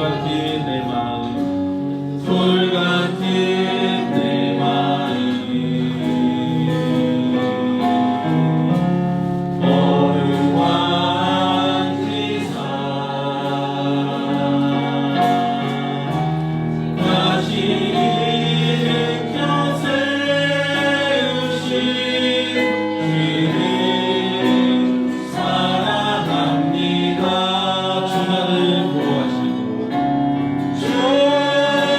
돌같은 내 마음 돌같은 내 마음 어루한 지사 다시 일으켜 세우신 주를 사랑합니다. 주나를 보호하시고 주나를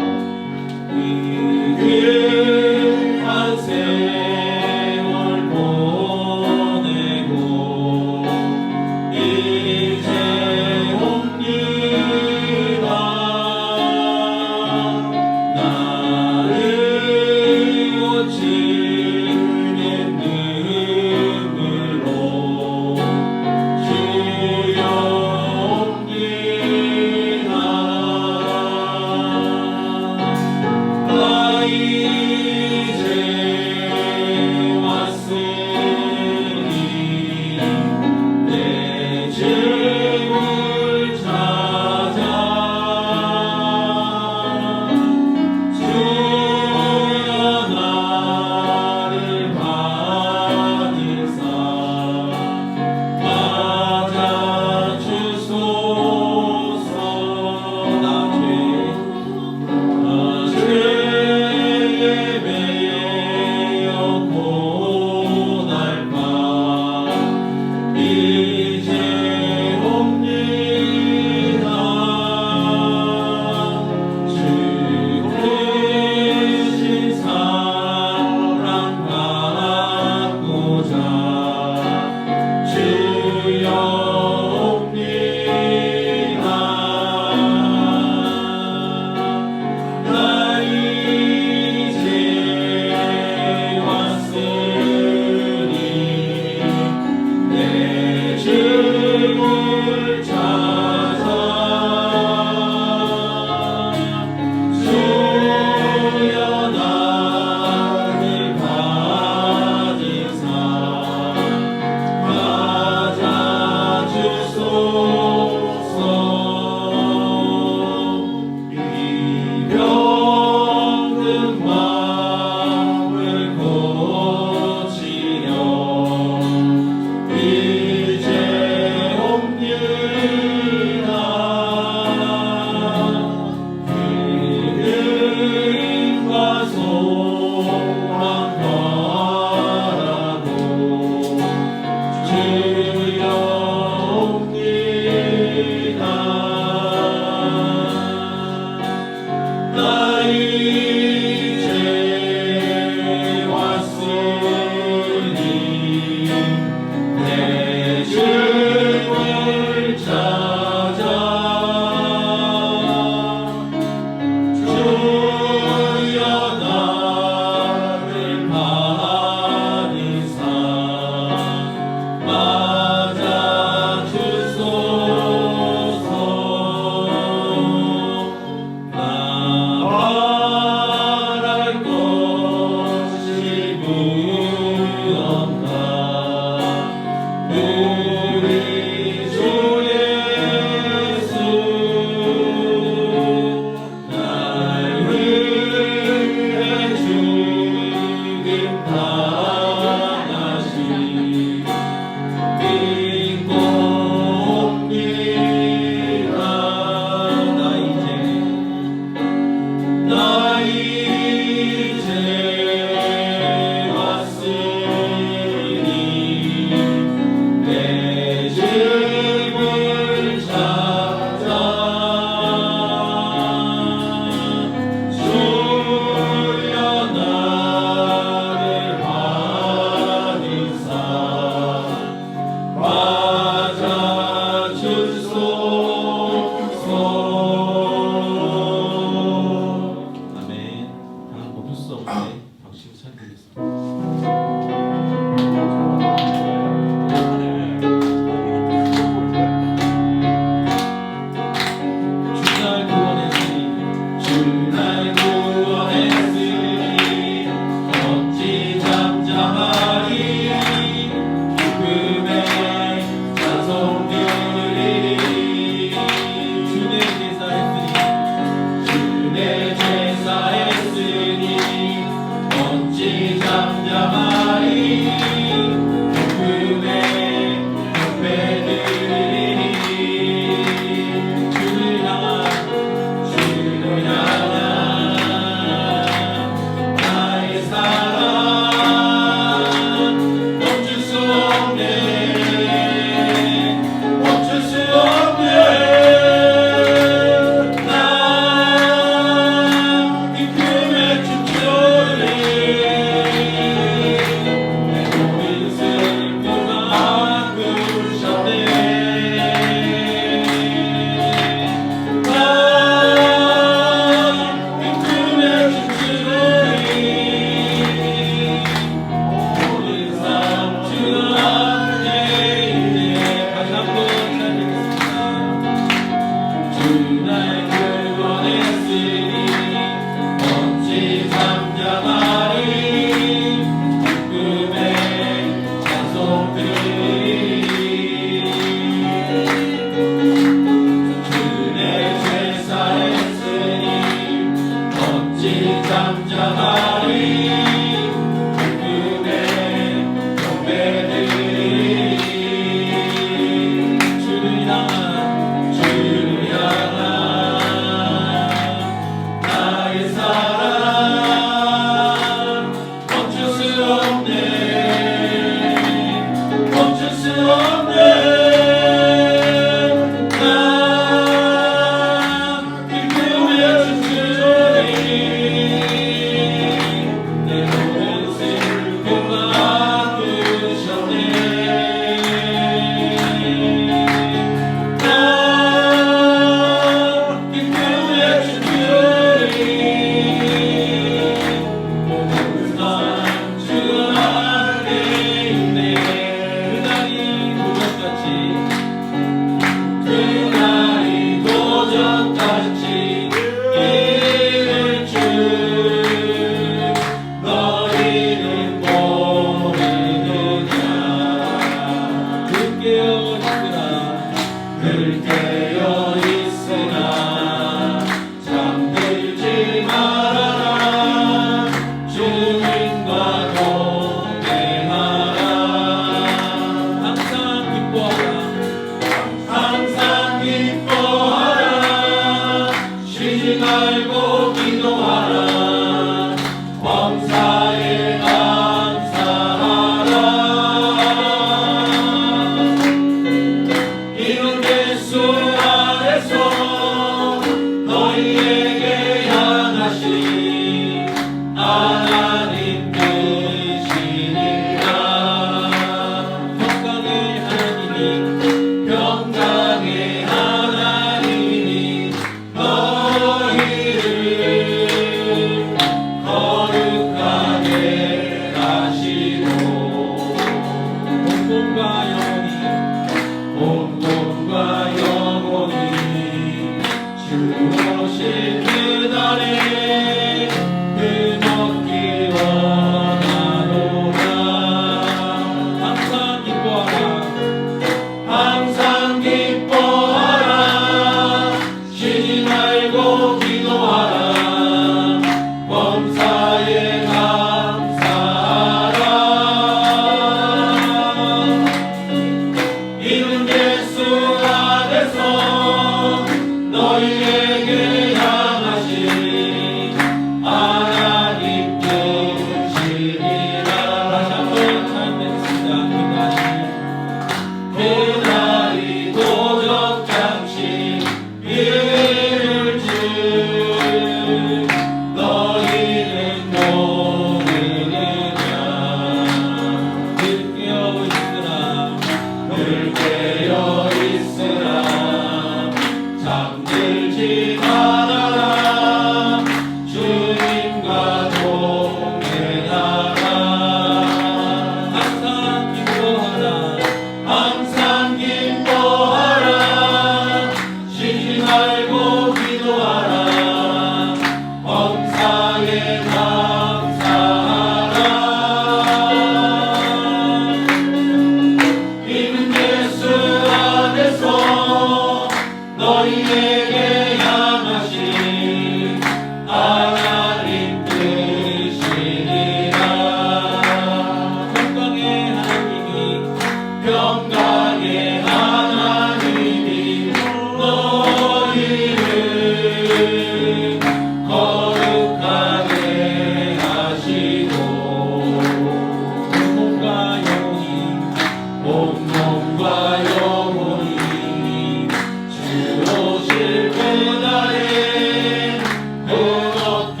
온몸과 영혼이 주 오실 그날에 얻기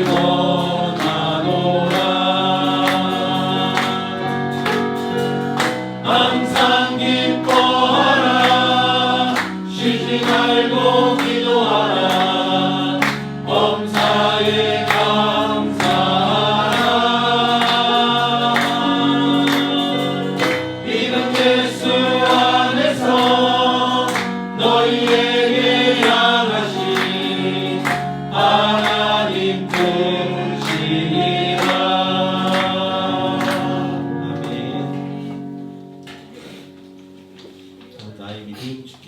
원하노라. 항상 기뻐하라. 쉬지 말고 기도하라. 범사에 감사하라. 이는 예수 안에서 너희에게 향하신 하나님 뜻이니라. 아멘. 나의 믿음 주께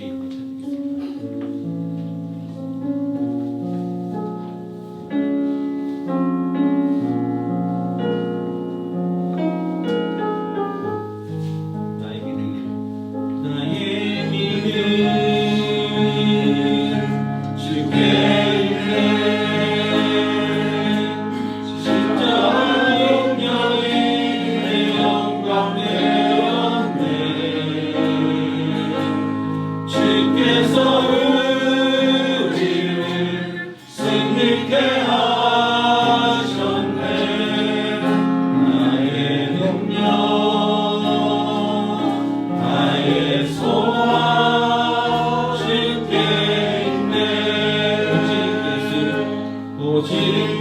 오직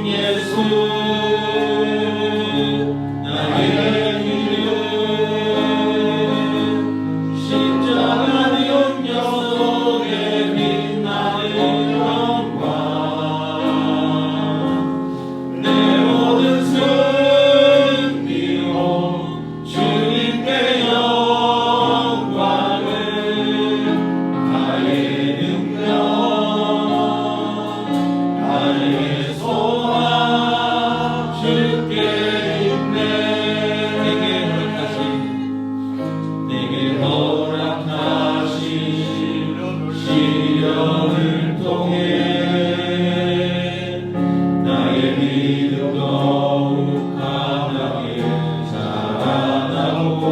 예수 나의 이름 십자가 능력 속에 빛나는 영광 내 모든 승리로 주님께 영광을 나의 능력 나의 소망 주께 있네. 내게 허락하신 시련을 통해 나의 믿음 더욱 강하게 자라나고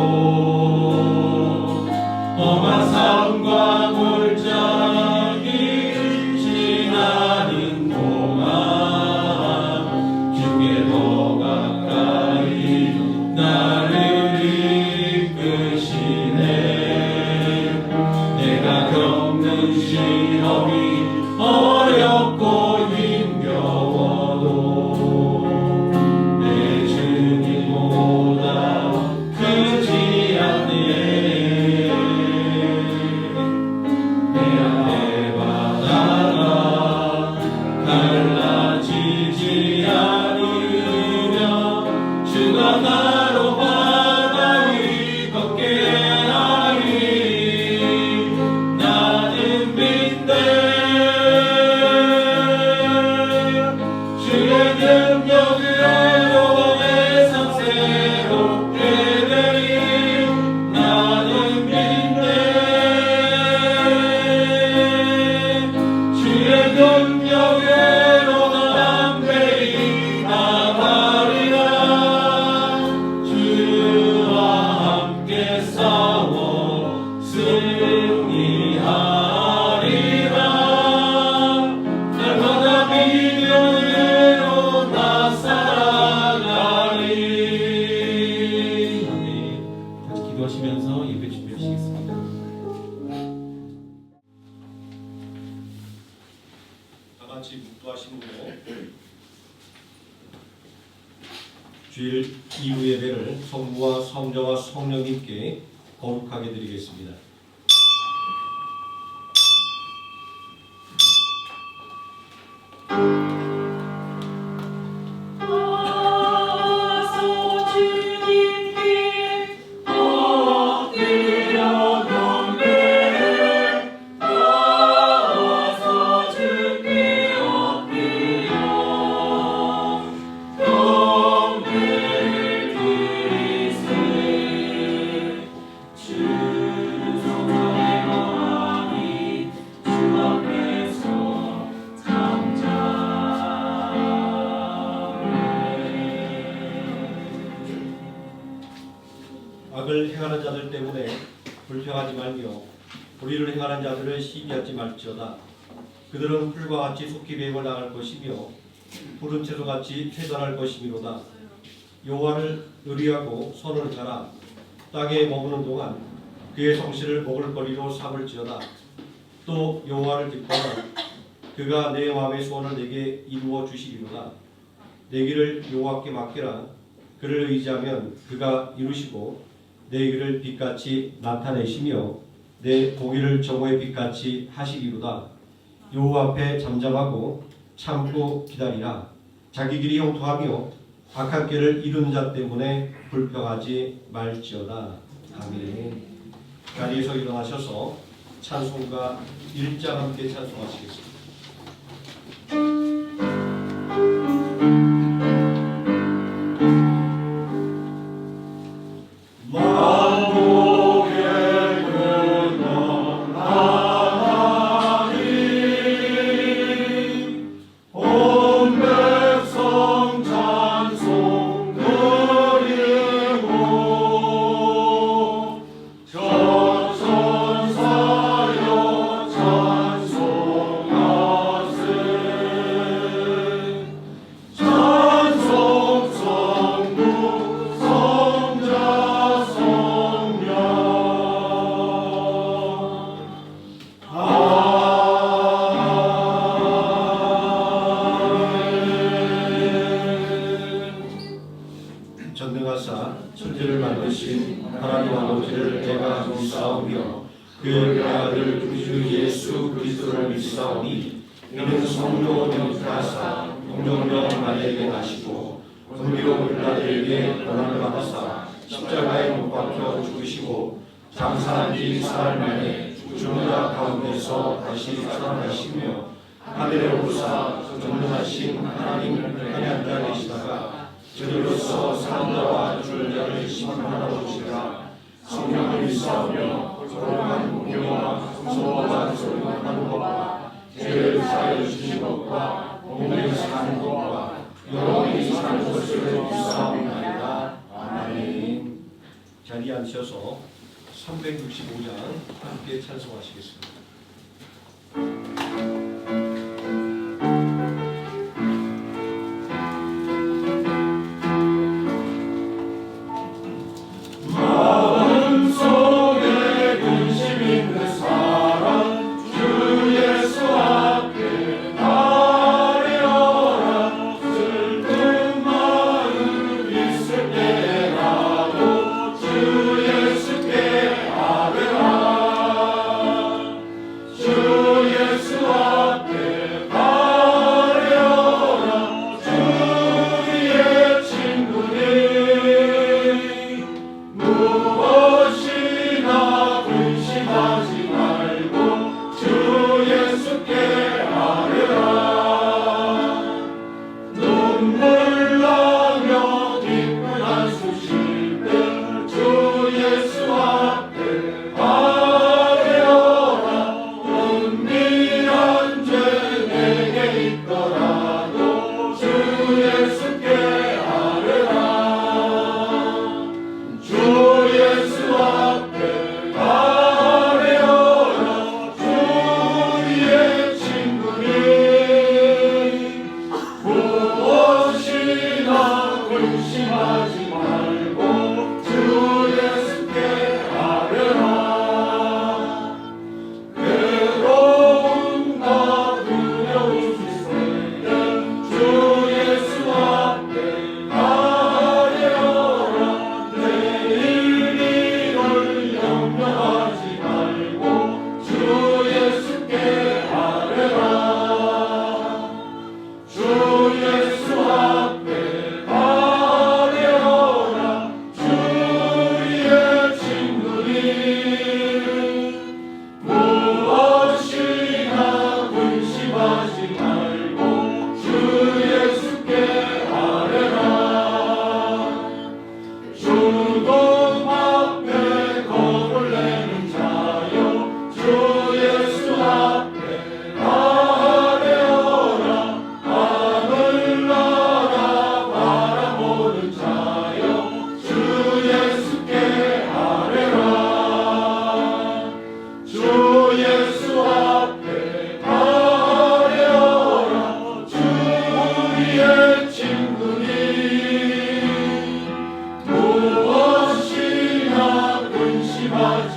험한 삶과 골짜기 지나는 동안 주께 더 가까이 나를 이끄시네. 내가 겪는 시험이 어렵고 힘겨워도 내 주님보다 크지 않네. 내 앞에 바다가 갈라지지 않으며 주가 나로 바다 위 걷게 하리. 나는 빈대 주의 능력으로 내 삶 새롭게 되리. 나는 빈대 주의 능력으로 담대히 나가리라. 주와 함께 싸워 승리하리라. 날마다 믿음으로 나 살아가리. 아멘. 같이 기도하시면서 예배 준비하시겠습니다. 다 같이 묵도하시고 주일 이후 예배를 성부와 성자와 성령님께 거룩하게 드리겠습니다. 주 때문에 불평하지 말며 불의를 행하는 자들을 시기하지 말지어다. 그들은 풀과 같이 속히 뱀을 당할 것이며 푸른 채소같이 회전할 것이미로다. 여호와를 의리하고 선을 가라. 땅에 머무는 동안 그의 성실을 먹을거리로 삼을지어다. 또 여호와를 기뻐하라. 그가 내 마음의 소원을 내게 이루어 주시리로다. 내 길을 여호와께 맡기라. 그를 의지하면 그가 이루시고 내 길을 빛같이 나타내시며 내 보기를 정오의 빛같이 하시리로다. 여호와 앞에 잠잠하고 참고 기다리라. 자기 길이 형통하며 악한 길을 이루는 자 때문에 불평하지 말지어다. 아멘. 자리에서 일어나셔서 찬송가 1장 함께 찬송하시겠습니다. 전능하사 천지를 만드신 하나님 아버지를 내가 믿사오며 그의 아들 주 예수 그리스도를 믿사오니 이는 성령 명태하사 동정령 마리아에게 나시고 공비로 빌라들에게 고난을 받으사 십자가에 못 박혀 죽으시고 장사한 지 사흘 만에 죽은 자 가운데서 다시 살아나시며 하늘에 오르사 전능하신 하나님 편에 앉아 계시다가 저리로서 사람들과 죽은 자를 심판하러 오시라. 성령을 믿사오며 거룩한 공경과 성소와 소유하는 것과 죄를 사하여 주시는 것과 몸을 사는 것과 영원히 사는 것을 믿사옵나이다. 아멘. 자리에 앉으셔서 365장 함께 찬송하시겠습니다. 이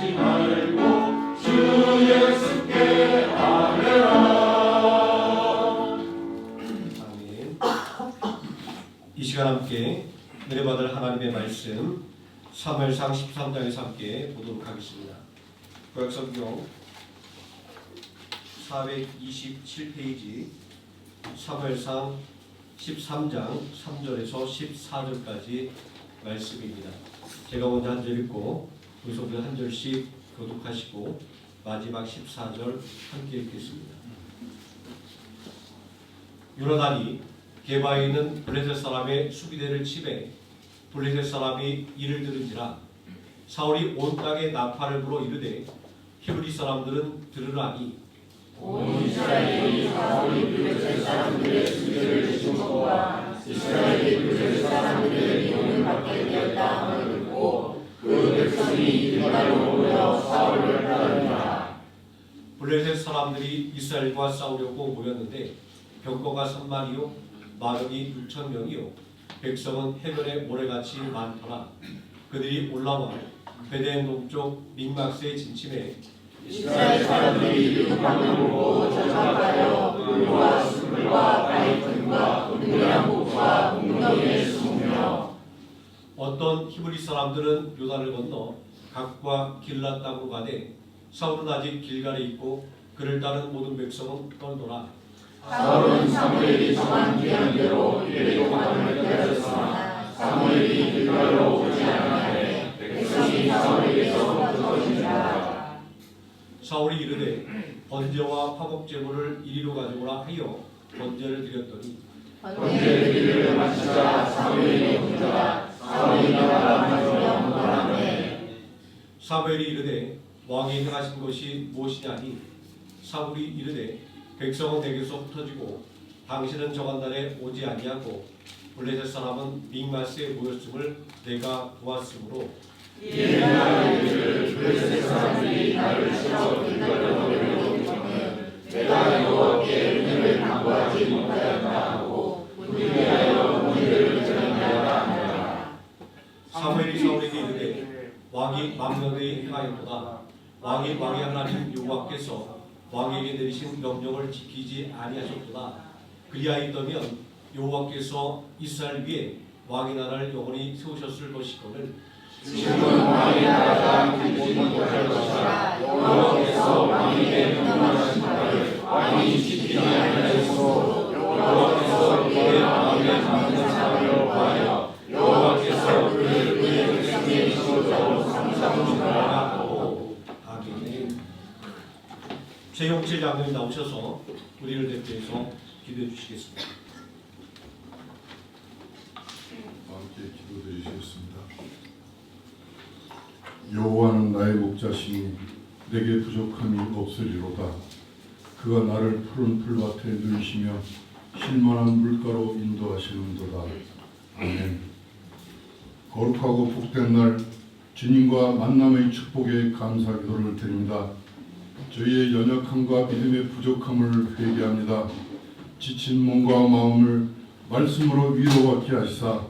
시간 함께 은혜 받을 하나님의 말씀 사무엘상 13장에서 함께 보도록 하겠습니다. 구약성경 427페이지 사무엘상 13장 3절에서 14절까지 말씀입니다. 제가 먼저 한 절 읽고 우리 성도들 한 절씩 교독하시고 마지막 14절 함께 읽겠습니다. 요나단이 게바에 있는 블레셋 사람의 수비대를 치매 블레셋 사람이 이를 들은지라 사울이 온 땅에 나팔을 불어 이르되 히브리 사람들은 들으라니 온 이스라엘이 사울이 블레셋 사람들의 수비대를 친 것과 이스라엘이 블레셋 사람들의 미움을 받게 되었다 함을 듣고 그 백성이 길갈로 모여 사울을 따르니라. 블레셋 사람들이 이스라엘과 싸우려고 모였는데 병거가 3만이요 마병이 6,000명이요 백성은 해변에 모래같이 많더라. 그들이 올라와 베데엔 동쪽 믹막스에 진침해 이스라엘 사람들이 그 방을 보고 저장하여 물과 숯불과 바위등과 은밀한 곳과 웅덩이에 숨으며 어떤 히브리 사람들은 요단을 건너 각과 길랏 땅으로 가되 사울은 아직 길갈에 있고 그를 따른 모든 백성은 떨더라. 사울은 사무엘이 정한 기한대로 이레로 방을 기다렸으나 사무엘이 길갈로 오지 아니하매 백성이 사울에게서 흩어지니라. 사울이 이르되 번제와 화목제물을 이리로 가져오라 하여 번제를 드렸더니 번제를 드리려 마치자 사무엘이 혼자가 사울이 나가라 하여 말하네. 사무엘이 이르되 왕이 행하신 것이 무엇이냐니 사울이 이르되 백성은 내게서 흩어지고 당신은 정한 날에 오지 아니하고 블레셋 사람은 믹마스에 모였음을 내가 보았으므로 이에 내가 이르기를 블레셋 사람들이 나를 치러 길갈로 내려오기 전에 내가 여호와께 은혜를 간구하지 못하였다 하고 분위하여 문제를 전하였다 하더라. 사무엘이 사울에게 이르되 왕이 망령되이 행하였도다. 왕이 왕의 하나님 여호와께서 왕에게 내리신 명령을 지키지 아니하셨도다. 그리하였다면 여호와께서 이스라엘 위에 왕의 나라를 영원히 세우셨을 것이거늘 지금은 왕의 나라가 굳지 못할 것이라. 여호와께서 왕에게 명령하신 바를 왕이 지키지 아니하였으므로 여호와께서 그의 마음에 담는 사람을 구하여 여호와께서 그를 그의 백성의 지도자로 삼으셨느니라. 아멘. 최용칠 장로님 나오셔서 우리를 대표해서 기도해 주시겠습니다. 함께 기도드리시겠습니다. 여호와는 나의 목자시니 내게 부족함이 없으리로다. 그가 나를 푸른 풀밭에 누이시며 쉴만한 물가로 인도하시는도다. 아멘. 거룩하고 복된 날 주님과 만남의 축복에 감사 기도를 드립니다. 저희의 연약함과 믿음의 부족함을 회개합니다. 지친 몸과 마음을 말씀으로 위로받게 하시사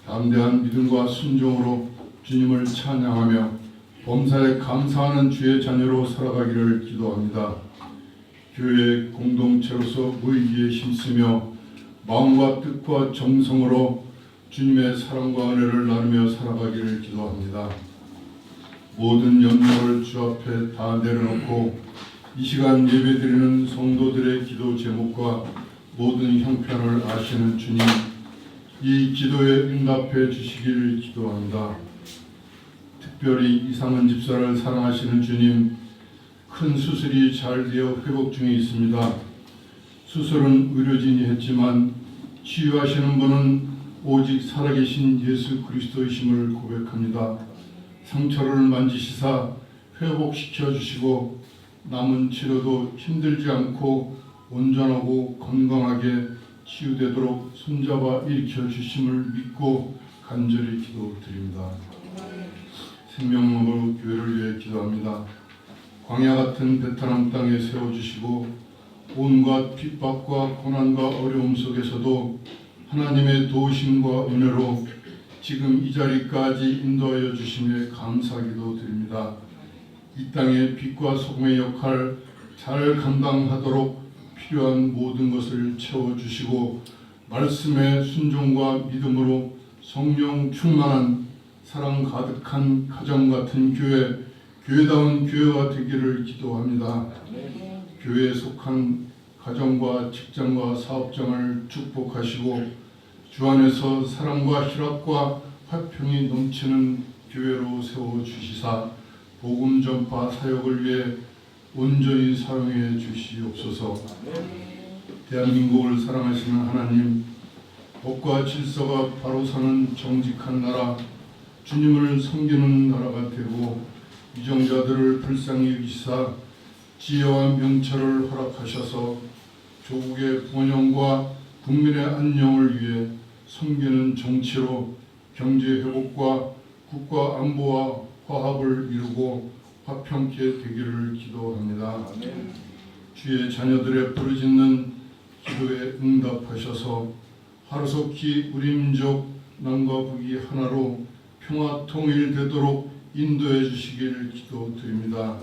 담대한 믿음과 순종으로 주님을 찬양하며 범사에 감사하는 주의 자녀로 살아가기를 기도합니다. 교회 공동체로서 무의기에 힘쓰며 마음과 뜻과 정성으로 주님의 사랑과 은혜를 나누며 살아가기를 기도합니다. 모든 염려를 주 앞에 다 내려놓고 이 시간 예배드리는 성도들의 기도 제목과 모든 형편을 아시는 주님, 이 기도에 응답해 주시기를 기도합니다. 특별히 이상은 집사를 사랑하시는 주님, 큰 수술이 잘 되어 회복 중에 있습니다. 수술은 의료진이 했지만 치유하시는 분은 오직 살아계신 예수 그리스도이심을 고백합니다. 상처를 만지시사 회복시켜 주시고 남은 치료도 힘들지 않고 온전하고 건강하게 치유되도록 손잡아 일으켜 주심을 믿고 간절히 기도드립니다. 생명으로 교회를 위해 기도합니다. 광야 같은 베트남 땅에 세워주시고 온갖 핍박과 고난과 어려움 속에서도 하나님의 도우심과 은혜로 지금 이 자리까지 인도하여 주심에 감사기도 드립니다. 이 땅의 빛과 소금의 역할 잘 감당하도록 필요한 모든 것을 채워주시고 말씀의 순종과 믿음으로 성령 충만한 사랑 가득한 가정 같은 교회, 교회다운 교회가 되기를 기도합니다. 교회에 속한 가정과 직장과 사업장을 축복하시고 주 안에서 사랑과 희락과 화평이 넘치는 교회로 세워주시사 복음 전파 사역을 위해 온전히 사용해 주시옵소서. 대한민국을 사랑하시는 하나님, 법과 질서가 바로 사는 정직한 나라, 주님을 섬기는 나라가 되고 위정자들을 불쌍히 여기사 지혜와 명철을 허락하셔서 조국의 번영과 국민의 안녕을 위해 섬기는 정치로 경제 회복과 국가 안보와 화합을 이루고 화평케 되기를 기도합니다. 주의 자녀들의 부르짖는 기도에 응답하셔서 하루속히 우리 민족 남과 북이 하나로 평화 통일되도록 인도해 주시길 기도드립니다.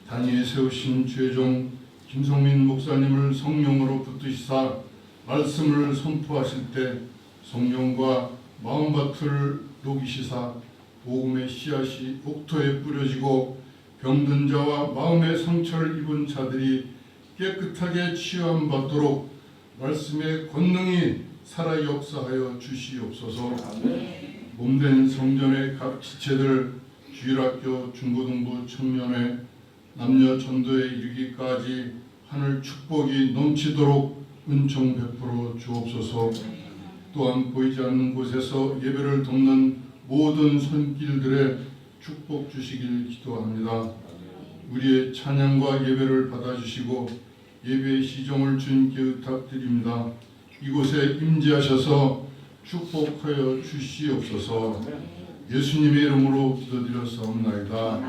단위에 세우신 주의 종 김성민 목사님을 성령으로 붙드시사 말씀을 선포하실 때 성령과 마음밭을 녹이시사 복음의 씨앗이 옥토에 뿌려지고 병든 자와 마음의 상처를 입은 자들이 깨끗하게 치유함받도록 말씀의 권능이 살아 역사하여 주시옵소서. 몸된 성전의 각 지체들 주일학교, 중고등부, 청년회, 남녀 전도에 이르기까지 하늘 축복이 넘치도록 은총 베풀어 주옵소서. 또한 보이지 않는 곳에서 예배를 돕는 모든 손길들의 축복 주시길 기도합니다. 우리의 찬양과 예배를 받아주시고 예배의 시종을 주님께 의탁드립니다. 이곳에 임재하셔서 축복하여 주시옵소서. 예수님의 이름으로 기도드렸사옵나이다.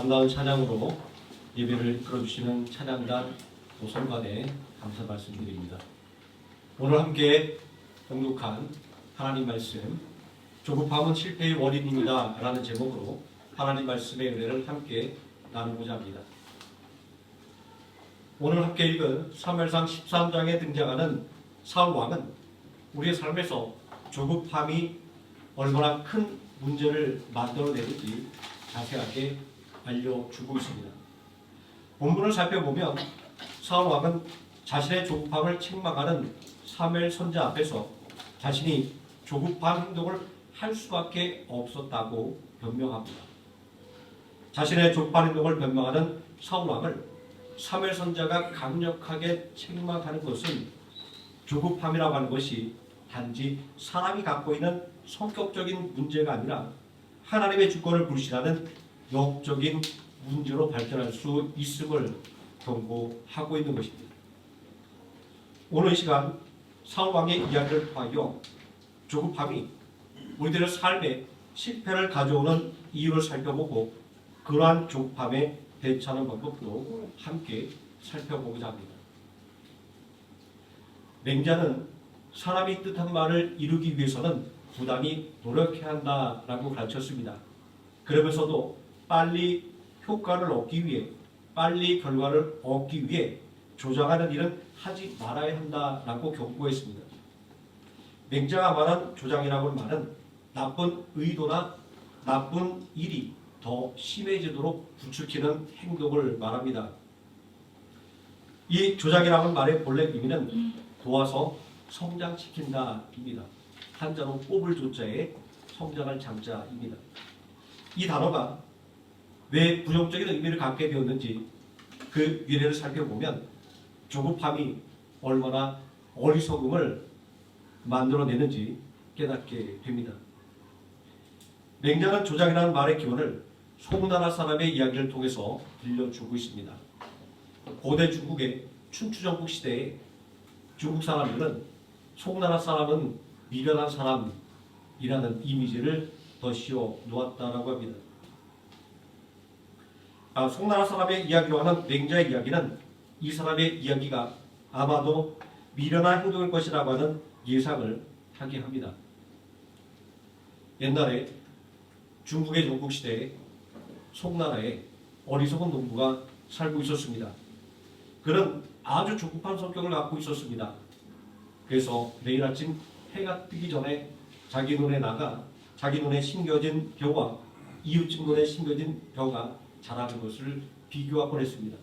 아름다운 찬양으로 예배를 이끌어주시는 찬양단 도성관에 감사 말씀드립니다. 오늘 함께 봉독한 하나님 말씀, 조급함은 실패의 원인입니다 라는 제목으로 하나님 말씀의 은혜를 함께 나누고자 합니다. 오늘 함께 읽은 사무엘상 13장에 등장하는 사울 왕은 우리의 삶에서 조급함이 얼마나 큰 문제를 만들어내는지 자세하게 알려주고 있습니다. 본문을 살펴보면 사울 왕은 자신의 조급함을 책망하는 사무엘 선지자 앞에서 자신이 조급한 행동을 할 수밖에 없었다고 변명합니다. 자신의 조급한 행동을 변명하는 사울 왕을 사무엘 선지자가 강력하게 책망하는 것은 조급함이라고 하는 것이 단지 사람이 갖고 있는 성격적인 문제가 아니라 하나님의 주권을 불신하는 영적인 문제로 발전할 수 있음을 경고하고 있는 것입니다. 오늘 이 시간 사울 왕의 이야기를 통하여 조급함이 우리들의 삶에 실패를 가져오는 이유를 살펴보고 그러한 조급함에 대처하는 방법도 함께 살펴보고자 합니다. 맹자는 사람이 뜻한 말을 이루기 위해서는 부단히 노력해야 한다라고 가르쳤습니다. 그러면서도 빨리 효과를 얻기 위해, 빨리 결과를 얻기 위해 조장하는 일은 하지 말아야 한다라고 경고했습니다. 맹자가 말한 조장이라고 하는 말은 나쁜 의도나 나쁜 일이 더 심해지도록 부추기는 행동을 말합니다. 이 조장이라는 말의 본래 의미는 도와서 성장시킨다입니다. 한자로 뽑을 조자에 성장할 장자입니다. 이 단어가 왜 부정적인 의미를 갖게 되었는지 그 유래를 살펴보면 조급함이 얼마나 어리석음을 만들어내는지 깨닫게 됩니다. 맹자는 조장이라는 말의 기원을 송나라 사람의 이야기를 통해서 들려주고 있습니다. 고대 중국의 춘추전국 시대에 중국 사람들은 송나라 사람은 미련한 사람이라는 이미지를 더 씌워 놓았다라고 합니다. 송나라 사람의 이야기와는 맹자의 이야기는 이 사람의 이야기가 아마도 미련한 행동일 것이라고 하는 예상을 하게 합니다. 옛날에 중국의 전국시대에 송나라에 어리석은 농부가 살고 있었습니다. 그는 아주 조급한 성격을 갖고 있었습니다. 그래서 매일 아침 해가 뜨기 전에 자기 눈에 나가 자기 눈에 심겨진 벼와 이웃집 눈에 심겨진 벼가 자라는 것을 비교하곤 했습니다.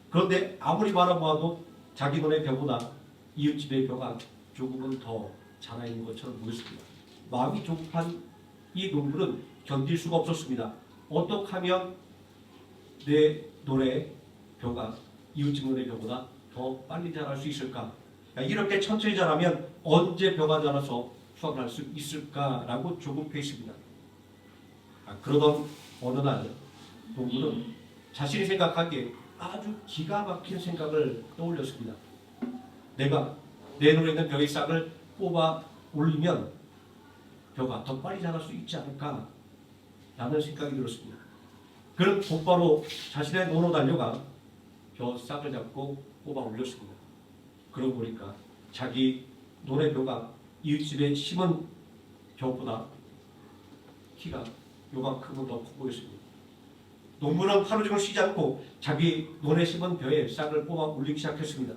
그런데 아무리 바라보아도 자기 눈의 벼보다 이웃집의 벼가 조금은 더 자라있는 것처럼 보였습니다. 마음이 조급한 이 농부는 견딜 수가 없었습니다. 어떻게 하면 내 눈의 벼가 이웃집 눈의 벼보다 더 빨리 자랄 수 있을까? 이렇게 천천히 자라면 언제 벼가 자라서 수확을 할 수 있을까라고 조급해했습니다. 그러던 어느 날 농부는 자신이 생각하기에 아주 기가 막힌 생각을 떠올렸습니다. 내가 내 눈에 있는 벼의 싹을 뽑아 올리면 벼가 더 빨리 자랄 수 있지 않을까 라는 생각이 들었습니다. 그는 곧바로 자신의 논으로 달려가 벼 싹을 잡고 뽑아 올렸습니다. 그러고 보니까 자기 논의 벼가 이웃집에 심은 벼보다 키가 요만큼은 더 커 보였습니다. 농부는 하루 종일 쉬지 않고 자기 논에 심은 벼에 싹을 뽑아 올리기 시작했습니다.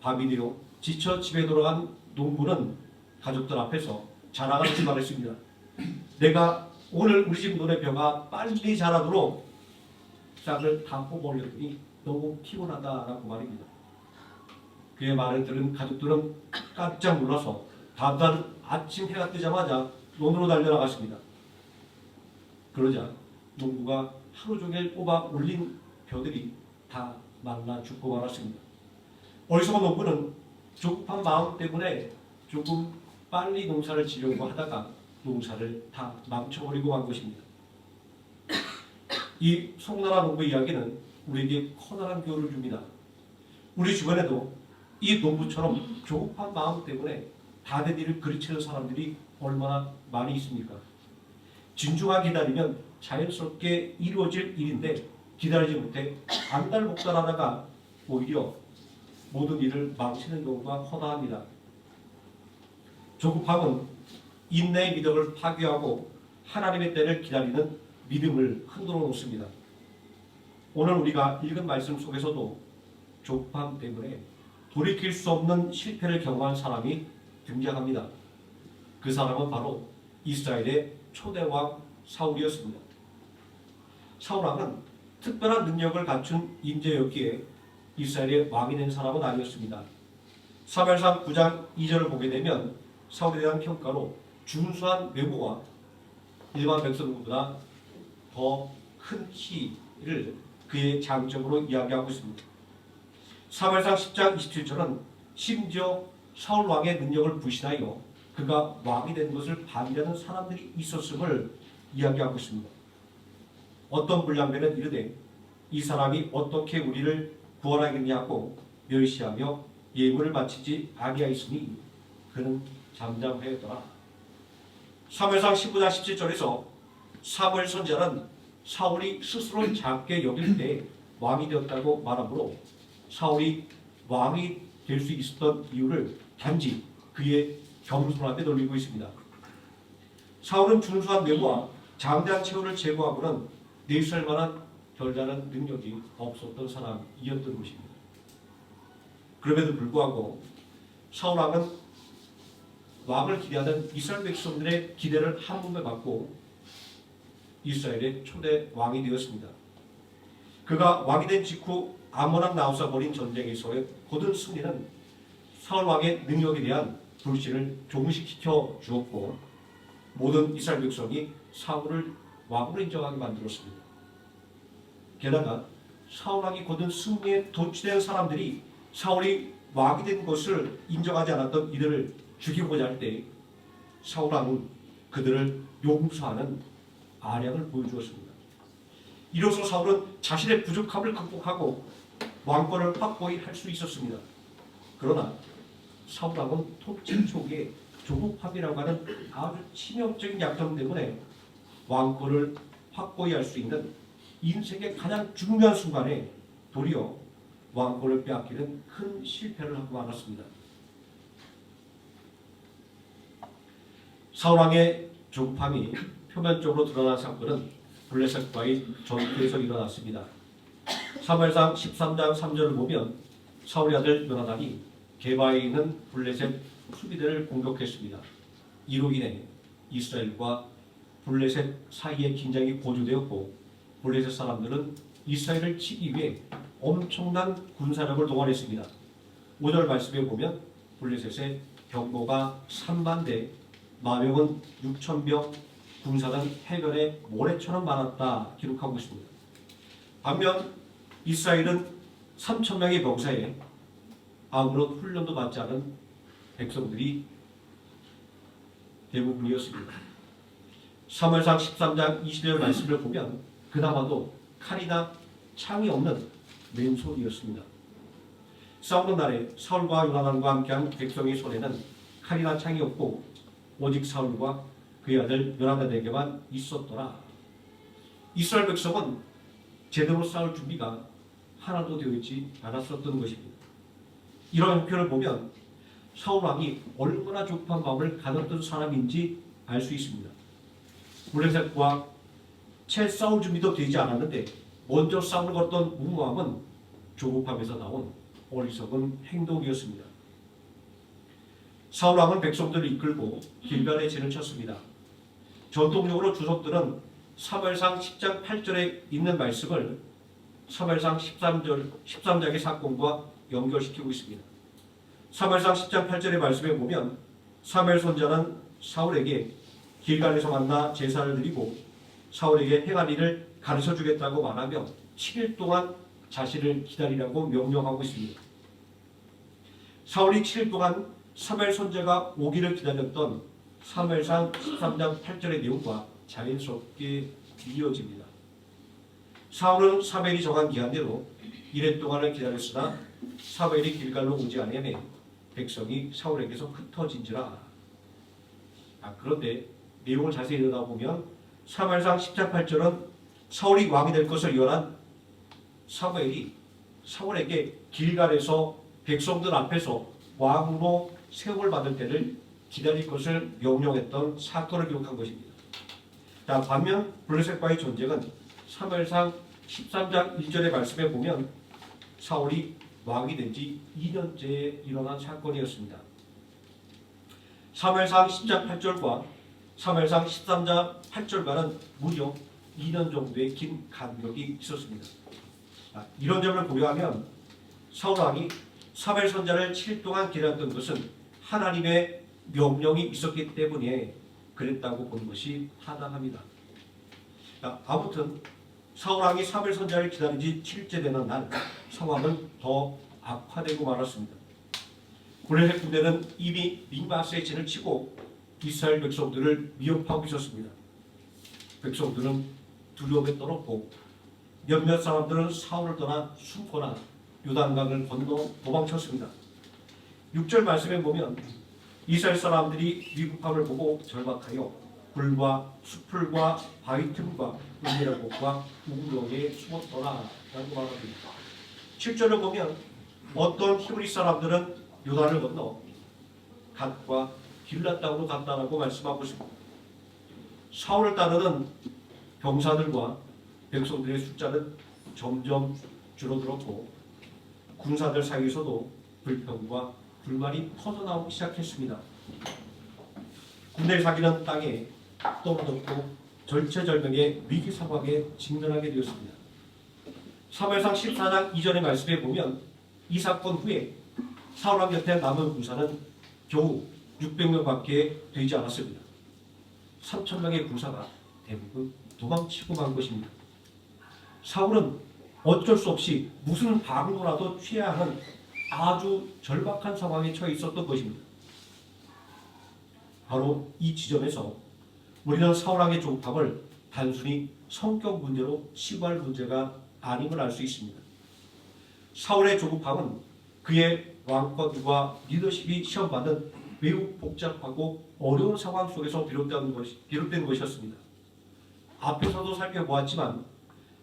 밤이 되어 지쳐 집에 돌아간 농부는 가족들 앞에서 자랑하듯이 말했습니다. 내가 오늘 우리 집 논의 벼가 빨리 자라도록 싹을 다 뽑아 올렸더니 너무 피곤하다라고 말입니다. 그의 말을 들은 가족들은 깜짝 놀라서 다음날 아침 해가 뜨자마자 논으로 달려나갔습니다. 그러자 농부가 하루 종일 뽑아 올린 벼들이 다 말라 죽고 말았습니다. 어리석은 농부는 조급한 마음 때문에 조금 빨리 농사를 지려고 하다가 농사를 다 망쳐버리고 만 것입니다. 이 송나라 농부 이야기는 우리에게 커다란 교훈을 줍니다. 우리 주변에도 이 농부처럼 조급한 마음 때문에 다 된 일을 그르치는 사람들이 얼마나 많이 있습니까? 진중하게 기다리면 자연스럽게 이루어질 일인데 기다리지 못해 안달복달하다가 오히려 모든 일을 망치는 경우가 허다합니다. 조급함은 인내의 믿음을 파괴하고 하나님의 때를 기다리는 믿음을 흔들어 놓습니다. 오늘 우리가 읽은 말씀 속에서도 조급함 때문에 돌이킬 수 없는 실패를 경험한 사람이 등장합니다. 그 사람은 바로 이스라엘의 초대왕 사울이었습니다. 사울왕은 특별한 능력을 갖춘 인재였기에 이스라엘의 왕이 된 사람은 아니었습니다. 사무엘상 9장 2절을 보게 되면 사울에 대한 평가로 준수한 외모와 일반 백성보다 더 큰 키를 그의 장점으로 이야기하고 있습니다. 사무엘상 10장 27절은 심지어 사울 왕의 능력을 부신하여 그가 왕이 된 것을 반대하는 사람들이 있었음을 이야기하고 있습니다. 어떤 불량배는 이르되 이 사람이 어떻게 우리를 구원하겠냐고 멸시하며 예물을 바치지 아니하였으니 그는 잠잠하였더라. 사무엘상 15장 17절에서 사무엘 선지자는 사울이 스스로 작게 여길 때 왕이 되었다고 말하므로 사울이 왕이 될 수 있었던 이유를 단지 그의 겸손함에 돌리고 있습니다. 사울은 준수한 외모와 장대한 체구를 제거하고는 내수할 만한 별다른 능력이 없었던 사람이었던 것입니다. 그럼에도 불구하고 사울 왕은 왕을 기대하던 이스라엘 백성들의 기대를 한 몸에 받고 이스라엘의 초대 왕이 되었습니다. 그가 왕이 된 직후 아모랑 나우사 벌인 전쟁에서의 거둔 승리는 사울 왕의 능력에 대한 불신을 종식시켜 주었고 모든 이스라엘 백성이 사울을 왕으로 인정하게 만들었습니다. 게다가 사울 왕이 거둔 승리에 도취된 사람들이 사울이 왕이 된 것을 인정하지 않았던 이들을 죽이고자 할 때 사울 왕은 그들을 용서하는 아량을 보여주었습니다. 이로써 사울은 자신의 부족함을 극복하고 왕권을 확고히 할 수 있었습니다. 그러나 사울 왕은 통치 초기에 조급함이라고 하는 아주 치명적인 약점 때문에 왕권을 확고히 할 수 있는 인생의 가장 중요한 순간에 도리어 왕권을 빼앗기는 큰 실패를 하고 말았습니다. 사울 왕의 조급함이 표면적으로 드러난 사건은 블레셋과의 전투에서 일어났습니다. 사무엘상 13장 3절을 보면 사울의 아들 요나단이 게바에 있는 블레셋 수비대를 공격했습니다. 이로 인해 이스라엘과 블레셋 사이의 긴장이 고조되었고 블레셋 사람들은 이스라엘을 치기 위해 엄청난 군사력을 동원했습니다. 5절 말씀에 보면 블레셋의 병거가 3만 대, 마병은 6,000명, 군사는 해변에 모래처럼 많았다 기록하고 있습니다. 반면 이스라엘은 3,000명의 병사에 아무런 훈련도 받지 않은 백성들이 대부분이었습니다. 사무엘상 13장 20절 말씀을 보면 그나마도 칼이나 창이 없는 맨손이었습니다. 싸우는 날에 사울과 요나단과 함께한 백성의 손에는 칼이나 창이 없고 오직 사울과 그의 아들 요나단에게만 있었더라. 이스라엘 백성은 제대로 싸울 준비가 하나도 되어 있지 않았었던 것입니다. 이런 형편을 보면 사울 왕이 얼마나 조급한 마음을 가졌던 사람인지 알 수 있습니다. 블레셋과 채 싸울 준비도 되지 않았는데 먼저 싸움을 걸었던 무모함은 조급함에서 나온 어리석은 행동이었습니다. 사울 왕은 백성들을 이끌고 길갈에 진을 쳤습니다. 전통적으로 주석들은 사무엘상 10장 8절에 있는 말씀을 사무엘상 13장의 사건과 연결시키고 있습니다. 사무엘상 10장 8절의 말씀에 보면 사무엘 선지자는 사울에게 길갈에서 만나 제사를 드리고 사울에게 행할 일을 가르쳐 주겠다고 말하며 7일 동안 자신을 기다리라고 명령하고 있습니다. 사울이 7일 동안 사무엘 선지자가 오기를 기다렸던 사무엘상 13장 8절의 내용과 자연스럽게 이어집니다. 사울은 사무엘이 정한 기한대로 이래 동안을 기다렸으나 사무엘이 길갈로 오지 아니하매 백성이 사울에게서 흩어진지라. 그런데 내용을 자세히 읽어보면 사무엘상 10장 8절은 사울이 왕이 될 것을 예언한 사무엘이 사울에게 길갈에서 백성들 앞에서 왕으로 세움을 받을 때를 기다릴 것을 명령했던 사건을 기록한 것입니다. 자, 반면 블레셋과의 전쟁은 사무엘상 13장 1절의 말씀에 보면 사울이 왕이 된 지 2년째에 일어난 사건이었습니다. 사무엘상 10장 8절과 사무엘상 13장 8절과는 무려 2년 정도의 긴 간격이 있었습니다. 이런 점을 고려하면 사울 왕이 사무엘 선지자를 7일 동안 기다렸던 것은 하나님의 명령이 있었기 때문에 그랬다고 보는 것이 타당합니다. 아무튼 사울 왕이 사무엘 선지자를 기다린 지 7일째 되는 날 상황은 더 악화되고 말았습니다. 블레셋 군대는 이미 믹마스에 진을 치고 이스라엘 백성들을 위협하고 있었습니다. 백성들은 두려움에 떨었고 몇몇 사람들은 사울을 떠나 숨거나 요단강을 건너 도망쳤습니다. 6절 말씀에 보면 이스라엘 사람들이 위급함을 보고 절박하여 굴과 수풀과 바위 틈과 은밀한 곳과 우물에 숨었더라 라고 말합니다. 7절을 보면 어떤 히브리 사람들은 요단을 건너 갓과 길라 땅으로 갔다라고 말씀하고 있습니다. 사울을 따르는 병사들과 백성들의 숫자는 점점 줄어들었고 군사들 사이에서도 불평과 불만이 터져나오기 시작했습니다. 군대를 사기는 땅에 떨어졌고 절체절명의 위기 상황에 직면하게 되었습니다. 사무엘상 14장 2절의 말씀에 보면 이 사건 후에 사울 왕 곁에 남은 군사는 겨우 600명밖에 되지 않았습니다. 3,000명의 군사가 대부분 도망치고 만 것입니다. 사울은 어쩔 수 없이 무슨 방도라도 취해야 하는 아주 절박한 상황에 처해 있었던 것입니다. 바로 이 지점에서 우리는 사울 왕의 조급함을 단순히 성격 문제로 치부할 문제가 아님을 알 수 있습니다. 사울의 조급함은 그의 왕권과 리더십이 시험받는 매우 복잡하고 어려운 상황 속에서 비롯된 것이었습니다. 앞에서도 살펴보았지만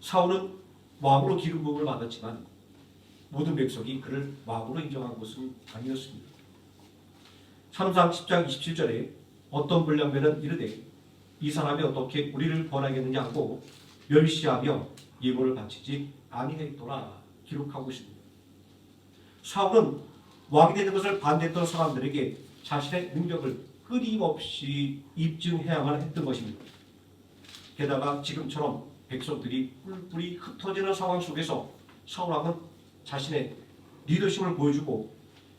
사울은 왕으로 기름 부음을 받았지만 모든 백성이 그를 왕으로 인정한 것은 아니었습니다. 3상 10장 27절에 어떤 불량배는 이르되 이 사람이 어떻게 우리를 권하겠느냐 하고 멸시하며 예물을 바치지 아니했더라 기록하고 있습니다. 사울은 왕이 되는 것을 반대했던 사람들에게 자신의 능력을 끊임없이 입증해야만 했던 것입니다. 게다가 지금처럼 백성들이 뿔뿔이 흩어지는 상황 속에서 사울 왕은 자신의 리더십을 보여주고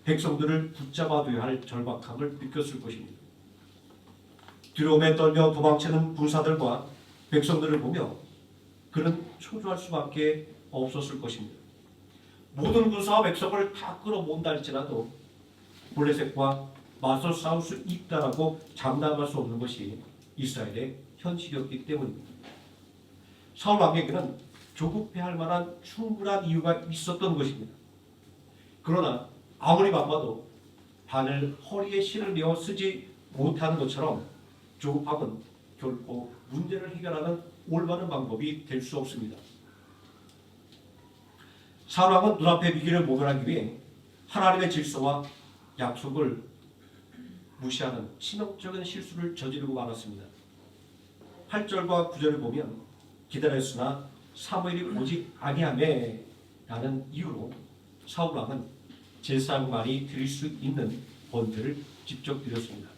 백성들을 붙잡아둬야 할 절박함을 느꼈을 것입니다. 두려움에 떨며 도망치는 군사들과 백성들을 보며 그는 초조할 수밖에 없었을 것입니다. 모든 군사와 백성을 다 끌어모은다 할지라도 블레셋과 맞서 싸울 수 있다라고 장담할 수 없는 것이 이스라엘의 현실이었기 때문입니다. 사울 왕에게는 조급해할 만한 충분한 이유가 있었던 것입니다. 그러나 아무리 바빠도 바늘 허리에 실을 내어 쓰지 못하는 것처럼 조급함은 결코 문제를 해결하는 올바른 방법이 될 수 없습니다. 사울 왕은 눈앞의 위기를 모면하기 위해 하나님의 질서와 약속을 무시하는 치명적인 실수를 저지르고 말았습니다. 8절과 9절을 보면 기다렸으나 사무엘이 오지 아니하매 라는 이유로 사울 왕은 제사장만이 드릴 수 있는 번제를 직접 드렸습니다.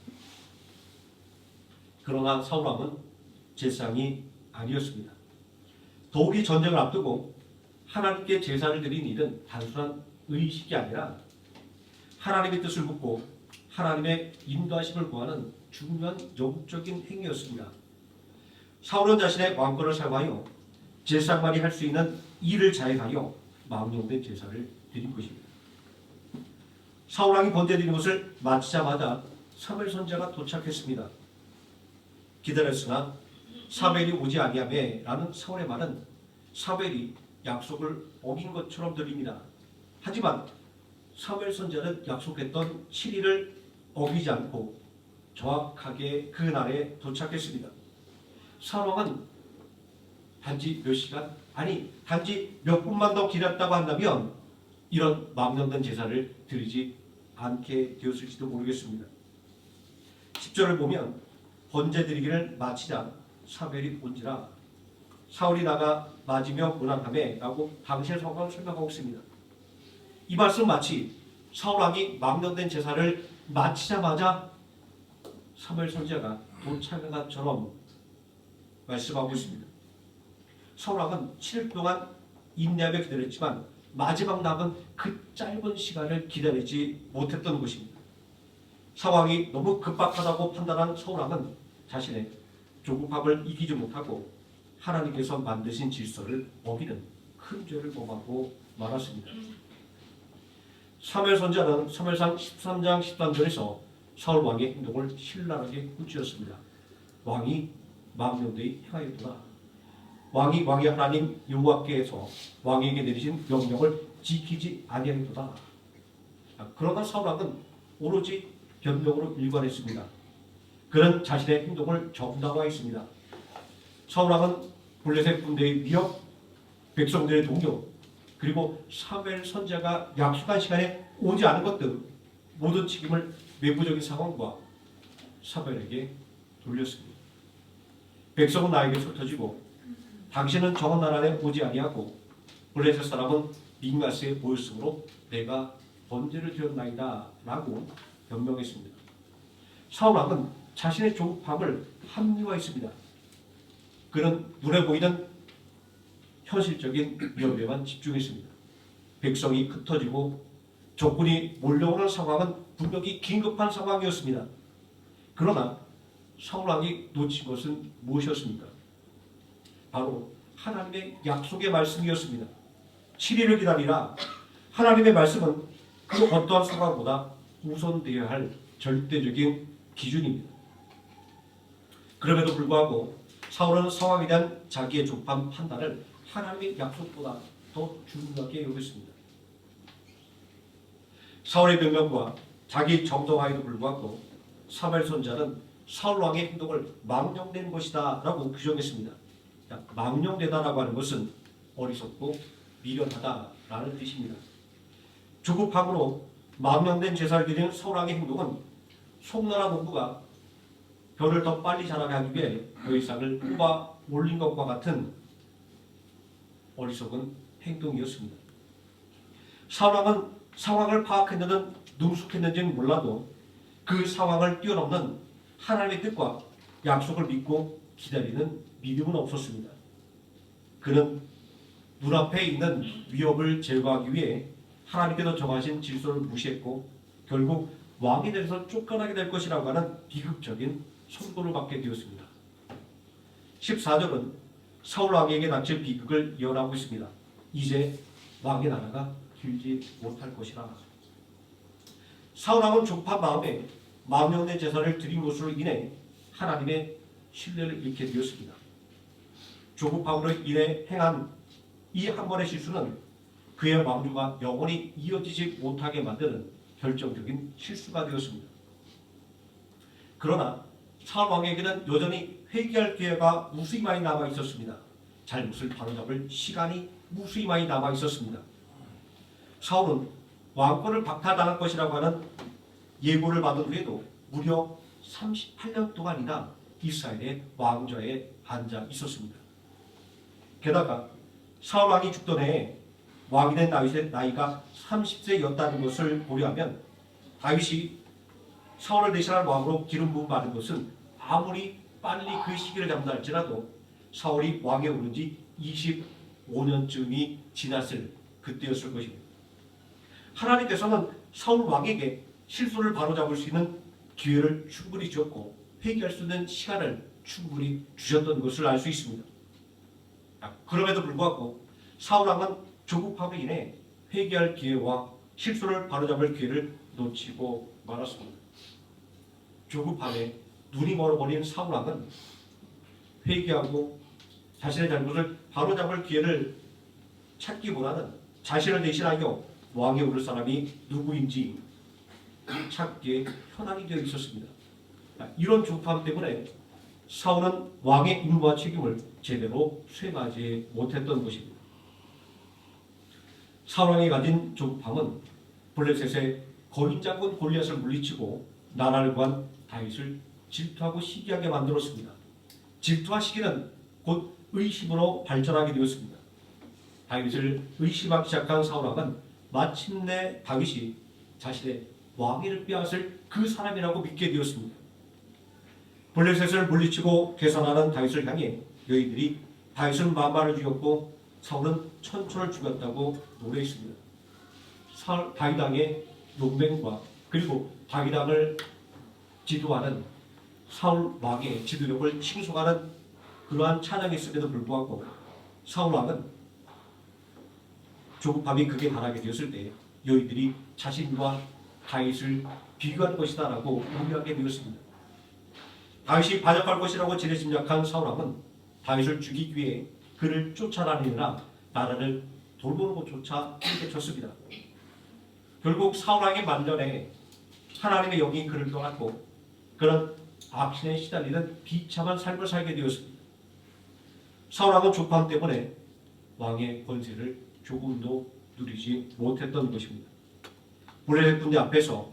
그러나 사울 왕은 제사장이 아니었습니다. 더욱이 전쟁을 앞두고 하나님께 제사를 드린 일은 단순한 의식이 아니라 하나님의 뜻을 묻고 하나님의 인도하심을 구하는 중요한 영적인 행위였습니다. 사울은 자신의 왕권을 사용하여 제사장만이 할 수 있는 일을 자행하여 망령된 제사를 드린 것입니다. 사울 왕이 번제 드린 것을 마치자마자 사무엘 선지자가 도착했습니다. 기다렸으나 사무엘이 오지 아니하매 라는 사울의 말은 사무엘이 약속을 어긴 것처럼 들립니다. 하지만 사무엘 선지자는 약속했던 7일을 어기지 않고 정확하게 그 날에 도착했습니다. 사울왕은 단지 몇 시간, 아니 단지 몇 분만 더 기다렸다고 한다면 이런 망령된 제사를 드리지 않게 되었을지도 모르겠습니다. 10절을 보면 번제 드리기를 마치자 사무엘이 본지라 사울이 나가 맞으며 문안하매 라고 당시의 상황을 설명하고 있습니다. 이 말씀 마치 사울왕이 망령된 제사를 마치자마자 사무엘 선지자가 도착한 것처럼 말씀하고 있습니다. 사울왕은 7일 동안 인내하며 기다렸지만 마지막 남은 그 짧은 시간을 기다리지 못했던 것입니다. 상황이 너무 급박하다고 판단한 사울왕은 자신의 조급함을 이기지 못하고 하나님께서 만드신 질서를 어기는 큰 죄를 범하고 말았습니다. 사무엘 선지자는 사무엘상 13장 13절에서 사울 왕의 행동을 신랄하게 꾸짖었습니다. 왕이 망령되이 행하였구나. 왕이 왕의 하나님 여호와께서 왕에게 내리신 명령을 지키지 아니하였도다. 그러나 사울 왕은 오로지 변명으로 일관했습니다. 그는 자신의 행동을 정당화했습니다. 사울 왕은 블레셋 군대의 위협, 백성들의 동요, 그리고 사무엘 선지자가 약속한 시간에 오지 않은 것 등 모든 책임을 내부적인 상황과 사무엘에게 돌렸습니다. 백성은 나에게 흩어지고 당신은 정한 나라에 오지 아니하고 블레셋 사람은 믹마스에 모였으므로 내가 번제를 드렸나이다 라고 변명했습니다. 사울 왕은 자신의 조급함을 합리화했습니다. 그는 눈에 보이는 현실적인 위협에만 집중했습니다. 백성이 흩어지고 적군이 몰려오는 상황은 분명히 긴급한 상황이었습니다. 그러나 사울 왕이 놓친 것은 무엇이었습니까? 바로 하나님의 약속의 말씀이었습니다. 7일을 기다리라. 하나님의 말씀은 그 어떠한 상황보다 우선되어야 할 절대적인 기준입니다. 그럼에도 불구하고 사울은 상황에 대한 자기의 조급한 판단을 하나님의 약속보다 더 중요하게 여겼습니다. 사울의 변명과 자기 정정하에도 불구하고 사무엘 선지자는 사울 왕의 행동을 망령된 것이다 라고 규정했습니다. 망령되다라고 하는 것은 어리석고 미련하다라는 뜻입니다. 조급함으로 망령된 제사를 드리는 사울 왕의 행동은 송나라 농부가 벼를 더 빨리 자라게 하기 위해 벼이삭을 뽑아 올린 것과 같은 어리석은 행동이었습니다. 사울 왕은 상황을 파악했는지 능숙했는지는 몰라도 그 상황을 뛰어넘는 하나님의 뜻과 약속을 믿고 기다리는 믿음은 없었습니다. 그는 눈앞에 있는 위협을 제거하기 위해 하나님께서 정하신 질서를 무시했고 결국 왕이 되어서 쫓겨나게 될 것이라고 하는 비극적인 선고를 받게 되었습니다. 14절은 사울 왕에게 닥칠 비극을 예언하고 있습니다. 이제 왕의 나라가 길지 못할 것이라. 사울 왕은 조급한 마음에 망령된 제사를 드린 것으로 인해 하나님의 신뢰를 잃게 되었습니다. 조급함으로 인해 행한 이 한 번의 실수는 그의 왕조가 영원히 이어지지 못하게 만드는 결정적인 실수가 되었습니다. 그러나 사울 왕에게는 여전히 회개할 기회가 무수히 많이 남아 있었습니다. 잘못을 바로잡을 시간이 무수히 많이 남아 있었습니다. 사울은 왕권을 박탈당할 것이라고 하는 예고를 받은 후에도 무려 38년 동안이나 이스라엘의 왕좌에 앉아 있었습니다. 게다가 사울 왕이 죽던 해에 왕이 된 다윗의 나이가 30세였다는 것을 고려하면 다윗이 사울을 대신할 왕으로 기름 부음 받은 것은 아무리 빨리 그 시기를 잡는다 할지라도 사울이 왕에 오른 지 25년쯤이 지났을 그때였을 것입니다. 하나님께서는 사울 왕에게 실수를 바로잡을 수 있는 기회를 충분히 주었고 회개할 수 있는 시간을 충분히 주셨던 것을 알 수 있습니다. 그럼에도 불구하고 사울 왕은 조급함으로 인해 회개할 기회와 실수를 바로잡을 기회를 놓치고 말았습니다. 조급함에 눈이 멀어버린 사울 왕은 회개하고 자신의 잘못을 바로잡을 기회를 찾기보다는 자신을 대신하여 왕에 오를 사람이 누구인지 찾기에 현황이 되어 있었습니다. 이런 조급함 때문에 사울은 왕의 임무와 책임을 제대로 수행하지 못했던 것입니다. 사울 왕이 가진 조급함은 블레셋의 거인 장군 골리앗을 물리치고 나라를 구한 다윗을 질투하고 시기하게 만들었습니다. 질투와 시기는 곧 의심으로 발전하게 되었습니다. 다윗을 의심하기 시작한 사울 왕은 마침내 다윗이 자신의 왕위를 빼앗을 그 사람이라고 믿게 되었습니다. 블레셋을 물리치고 계산하는 다윗을 향해 여인들이 다윗은 만발을 죽였고 사울은 천천을 죽였다고 노래했습니다. 다윗 왕의 용맹과 그리고 다윗 왕을 지도하는 사울 왕의 지도력을 칭송하는 그러한 찬양이 있음에도 불구하고 사울 왕은 조급함이 극에 달하게 되었을 때 여인들이 자신과 다윗을 비교할 것이다라고 우려하게 되었습니다. 다윗이 반역할 것이라고 지레짐작한 사울 왕은 다윗을 죽이기 위해 그를 쫓아다니느라 나라를 돌보는 것조차 힘들쳤습니다. 결국 사울 왕의 만년에 하나님의 영이 그를 떠났고 그런 악신에 시달리는 비참한 삶을 살게 되었습니다. 사울 왕은 조급함 때문에 왕의 권세를 조금도 누리지 못했던 것입니다. 블레셋 군대 앞에서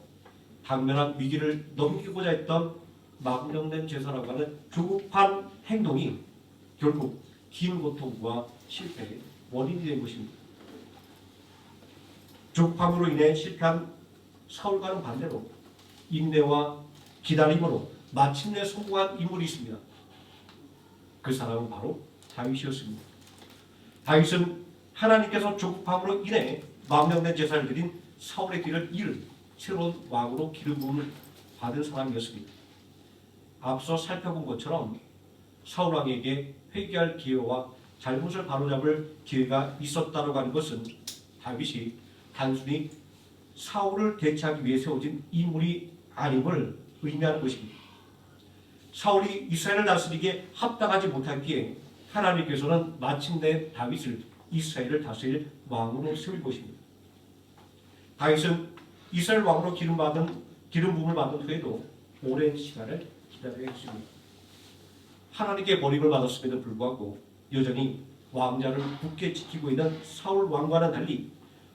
당면한 위기를 넘기고자 했던 망령된 제사라고 하는 조급한 행동이 결국 긴 고통과 실패의 원인이 된 것입니다. 조급함으로 인해 실패한 사울과는 반대로 인내와 기다림으로 마침내 성공한 인물이 있습니다. 그 사람은 바로 다윗이었습니다. 다윗은 하나님께서 조급함으로 인해 망령된 제사를 드린 사울의 뒤를 이을 새로운 왕으로 기름 부음을 받은 사람이었습니다. 앞서 살펴본 것처럼 사울 왕에게 회개할 기회와 잘못을 바로잡을 기회가 있었다고 하는 것은 다윗이 단순히 사울을 대체하기 위해 세워진 인물이 아님을 의미하는 것입니다. 사울이 이스라엘을 다스리기에 합당하지 못했기에 하나님께서는 마침내 다윗을 이스라엘을 다스릴 왕으로 세울 것입니다. 다윗은 이스라엘 왕으로 기름 부음을 받은 후에도 오랜 시간을 기다려야 했습니다. 하나님께 버림을 받았음에도 불구하고 여전히 왕자를 굳게 지키고 있는 사울 왕과는 달리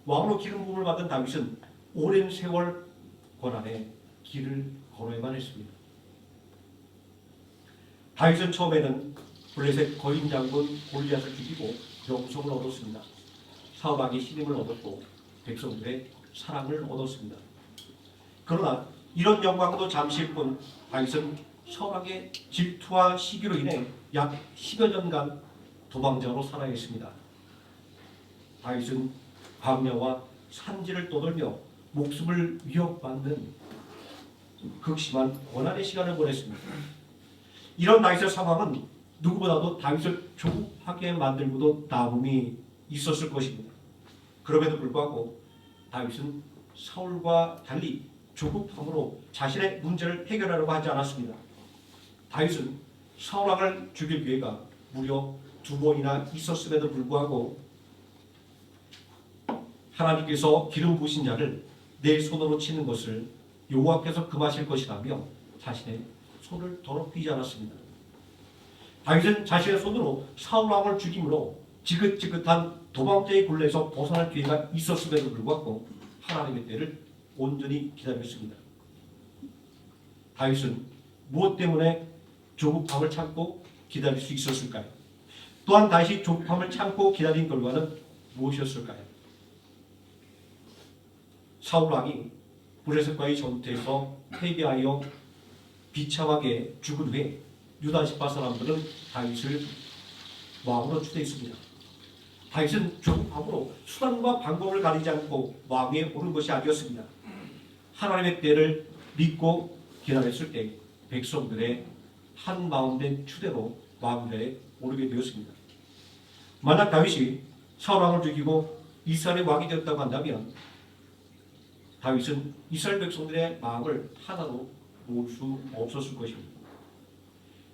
왕으로 기름 부음을 받은 다윗은 오랜 세월 고난의 길을 걸어야만 했습니다. 다윗은 처음에는 블레셋 거인 장군 골리앗을 죽이고 명성을 얻었습니다. 사울 왕의 신임을 얻었고 백성들의 사랑을 얻었습니다. 그러나 이런 영광도 잠시일 뿐 다윗은 사울 왕의 질투와 시기로 인해 약 10여 년간 도망자로 살아야 했습니다. 다윗은 광야와 산지를 떠돌며 목숨을 위협받는 극심한 고난의 시간을 보냈습니다. 이런 다윗의 상황은 누구보다도 다윗을 조급하게 만들고도 남음이 있었을 것입니다. 그럼에도 불구하고 다윗은 사울과 달리 조급함으로 자신의 문제를 해결하려고 하지 않았습니다. 다윗은 사울 왕을 죽일 기회가 무려 2번이나 있었음에도 불구하고 하나님께서 기름 부으신 자를 내 손으로 치는 것을 여호와께서 금하실 것이라며 자신의 손을 더럽히지 않았습니다. 다윗은 자신의 손으로 사울 왕을 죽임으로 지긋지긋한 도망자의 굴레에서 벗어날 기회가 있었음에도 불구하고 하나님의 때를 온전히 기다렸습니다. 다윗은 무엇 때문에 조급함을 참고 기다릴 수 있었을까요? 또한 다윗이 조급함을 참고 기다린 결과는 무엇이었을까요? 사울 왕이 블레셋과의 전투에서 패배하여 비참하게 죽은 후에 유다 지파 사람들은 다윗을 왕으로 추대했습니다. 다윗은 조급함으로 수단과 방법을 가리지 않고 왕위에 오른 것이 아니었습니다. 하나님의 때를 믿고 기다렸을 때 백성들의 한 마음된 추대로 왕위에 오르게 되었습니다. 만약 다윗이 사울 왕을 죽이고 이스라엘의 왕이 되었다고 한다면 다윗은 이스라엘 백성들의 마음을 하나도 모을 수 없었을 것입니다.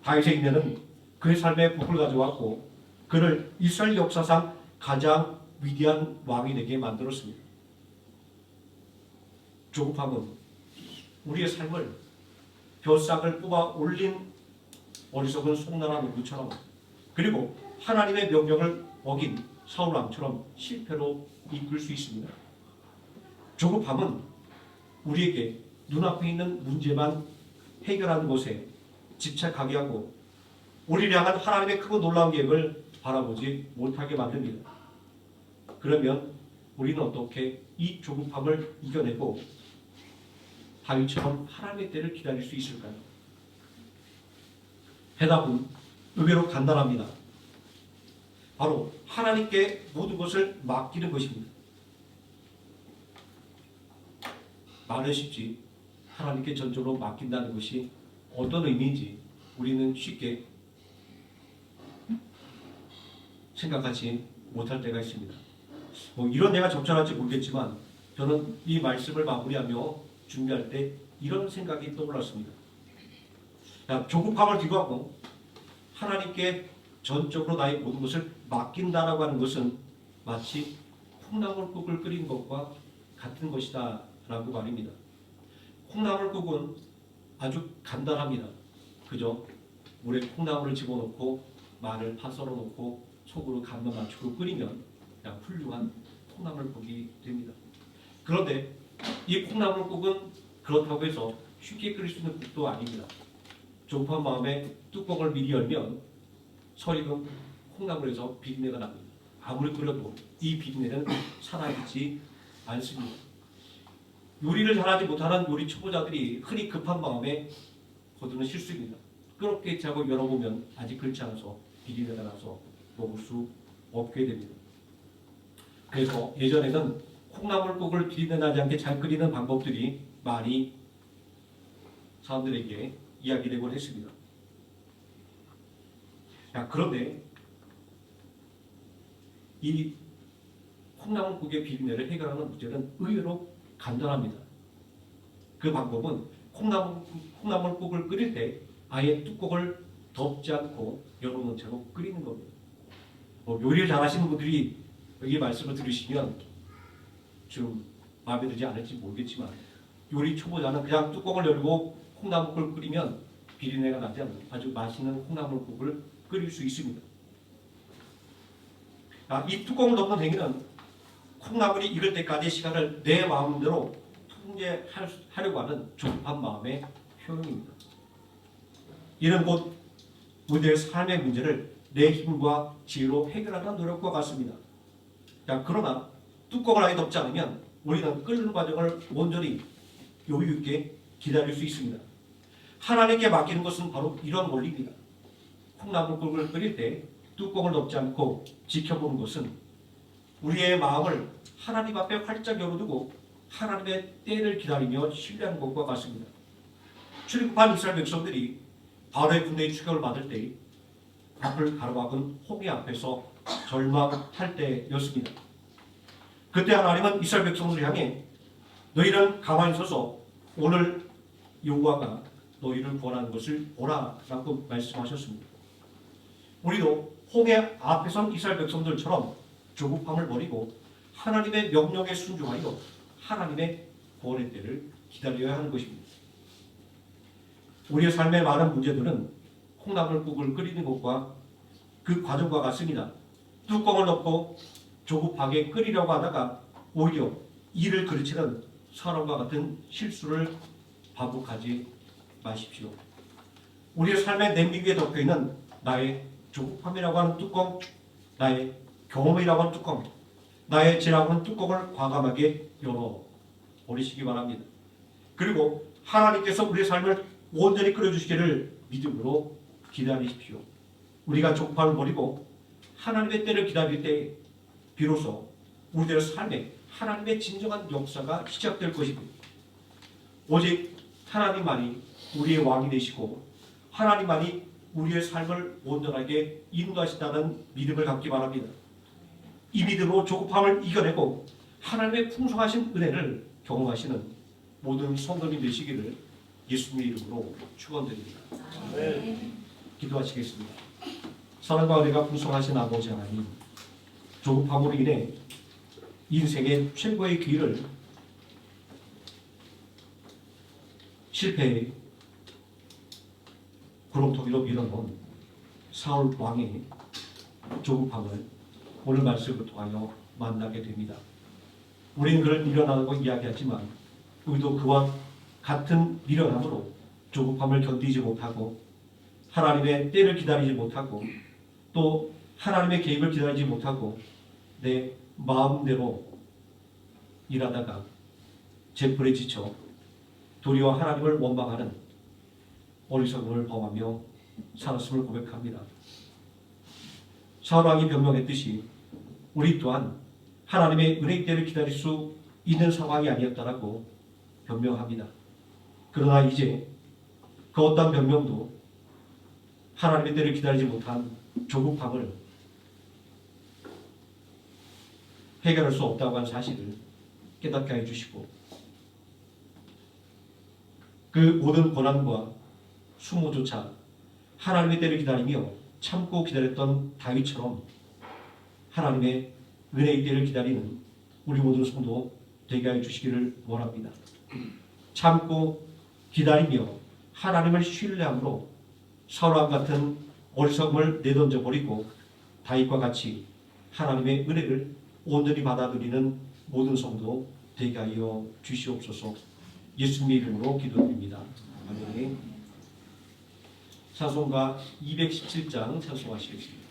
다윗의 인내는 그의 삶에 복을 가져왔고 그를 이스라엘 역사상 가장 위대한 왕이 되게 만들었습니다. 조급함은 우리의 삶을 벼슬을 뽑아 올린 어리석은 송나라 누구처럼, 그리고 하나님의 명령을 어긴 사울 왕처럼 실패로 이끌 수 있습니다. 조급함은 우리에게 눈앞에 있는 문제만 해결하는 것에 집착하게 하고 우리를 향한 하나님의 크고 놀라운 계획을 바라보지 못하게 만듭니다. 그러면 우리는 어떻게 이 조급함을 이겨내고 다윗처럼 하나님의 때를 기다릴 수 있을까요? 해답은 의외로 간단합니다. 바로 하나님께 모든 것을 맡기는 것입니다. 말은 쉽지 하나님께 전적으로 맡긴다는 것이 어떤 의미인지 우리는 쉽게 생각하지 못할 때가 있습니다. 이런 내가 적절할지 모르겠지만 저는 이 말씀을 마무리하며 준비할 때 이런 생각이 떠올랐습니다. 조급함을 기고하고 하나님께 전적으로 나의 모든 것을 맡긴다라고 하는 것은 마치 콩나물국을 끓이는 것과 같은 것이다 라고 말입니다. 콩나물국은 아주 간단합니다. 그저 물에 콩나물을 집어넣고 마늘 파 썰어 놓고 속으로 간만 맞추고 끓이면 그냥 훌륭한 콩나물국이 됩니다. 그런데 이 콩나물국은 그렇다고 해서 쉽게 끓일 수 있는 국도 아닙니다. 조급한 마음에 뚜껑을 미리 열면 설익은 콩나물에서 비린내가 납니다. 아무리 끓여도 이 비린내는 살아있지 않습니다. 요리를 잘하지 못하는 요리 초보자들이 흔히 급한 마음에 거두는 실수입니다. 끓었게 하고 열어보면 아직 끓지 않아서 비린내가 나서 먹을 수 없게 됩니다. 그래서 예전에는 콩나물국을 비린내 나지 않게 잘 끓이는 방법들이 많이 사람들에게 이야기되곤 했습니다. 그런데 이 콩나물국의 비린내를 해결하는 문제는 의외로 간단합니다. 그 방법은 콩나물국을 끓일 때 아예 뚜껑을 덮지 않고 열어놓은 채로 끓이는 겁니다. 요리를 잘하시는 분들이 여기 말씀을 들으시면 좀 마음에 들지 않을지 모르겠지만 요리 초보자는 그냥 뚜껑을 열고 콩나물국을 끓이면 비린내가 나지 않는 아주 맛있는 콩나물국을 끓일 수 있습니다. 이 뚜껑을 덮는 행위는 콩나물이 익을 때까지 시간을 내 마음대로 통제하려고 하는 조급한 마음의 표현입니다. 이는 곧 우리의 삶의 문제를 내 힘과 지혜로 해결하는 노력과 같습니다. 그러나 뚜껑을 아예 덮지 않으면 우리는 끓는 과정을 온전히 여유 있게 기다릴 수 있습니다. 하나님께 맡기는 것은 바로 이런 원리입니다. 콩나물국을 끓일 때 뚜껑을 덮지 않고 지켜보는 것은 우리의 마음을 하나님 앞에 활짝 열어두고 하나님의 때를 기다리며 신뢰하는 것과 같습니다. 출애굽한 이스라엘 백성들이 바로의 군대의 추격을 받을 때 앞을 가로막은 홍해 앞에서 절망할 때였습니다. 그때 하나님은 이스라엘 백성들을 향해 너희는 가만히 서서 오늘 여호와가 너희를 구원하는 것을 보라 라고 말씀하셨습니다. 우리도 홍해 앞에 선 이스라엘 백성들처럼 조급함을 버리고 하나님의 명령에 순종하여 하나님의 구원의 때를 기다려야 하는 것입니다. 우리의 삶의 많은 문제들은 콩나물국을 끓이는 것과 그 과정과 같습니다. 뚜껑을 덮고 조급하게 끓이려고 하다가 오히려 이를 그르치는 사람과 같은 실수를 반복하지 마십시오. 우리의 삶의 냄비 위에 덮여있는 나의 조급함이라고 하는 뚜껑, 나의 경험이라고 하는 뚜껑, 나의 죄라고 하는 뚜껑을 과감하게 열어버리시기 바랍니다. 그리고 하나님께서 우리의 삶을 온전히 끓여주시기를 믿음으로 기다리십시오. 우리가 조급함을 버리고 하나님의 때를 기다릴 때 비로소 우리들의 삶에 하나님의 진정한 역사가 시작될 것입니다. 오직 하나님만이 우리의 왕이 되시고 하나님만이 우리의 삶을 온전하게 인도하신다는 믿음을 갖기 바랍니다. 이 믿음으로 조급함을 이겨내고 하나님의 풍성하신 은혜를 경험하시는 모든 성도님 되시기를 예수님의 이름으로 축원드립니다. 기도하시겠습니다. 사랑과 은혜가 풍성하신 아버지 하나님, 조급함으로 인해 인생의 최고의 길을 실패에 구렁텅이로 밀어놓은 사울 왕의 조급함을 오늘 말씀을 통하여 만나게 됩니다. 우리는 그를 미련하다고 이야기하지만 우리도 그와 같은 미련함으로 조급함을 견디지 못하고 하나님의 때를 기다리지 못하고 또 하나님의 개입을 기다리지 못하고 내 마음대로 일하다가 재물에 지쳐 도리어 하나님을 원망하는 어리석음을 범하며 살았음을 고백합니다. 사울왕이 변명했듯이 우리 또한 하나님의 은혜의 때를 기다릴 수 있는 상황이 아니었다라고 변명합니다. 그러나 이제 그 어떤 변명도 하나님의 때를 기다리지 못한 조급함을 해결할 수 없다고 하는 사실을 깨닫게 해주시고 그 모든 고난과 수모조차 하나님의 때를 기다리며 참고 기다렸던 다윗처럼 하나님의 은혜의 때를 기다리는 우리 모든 성도 되게 해주시기를 원합니다. 참고 기다리며 하나님을 신뢰함으로 사울왕 같은 어리석음을 내던져 버리고 다윗과 같이 하나님의 은혜를 온전히 받아들이는 모든 성도 되게 하여 주시옵소서. 예수님의 이름으로 기도드립니다. 아멘. 찬송가 217장 찬송하시겠습니다.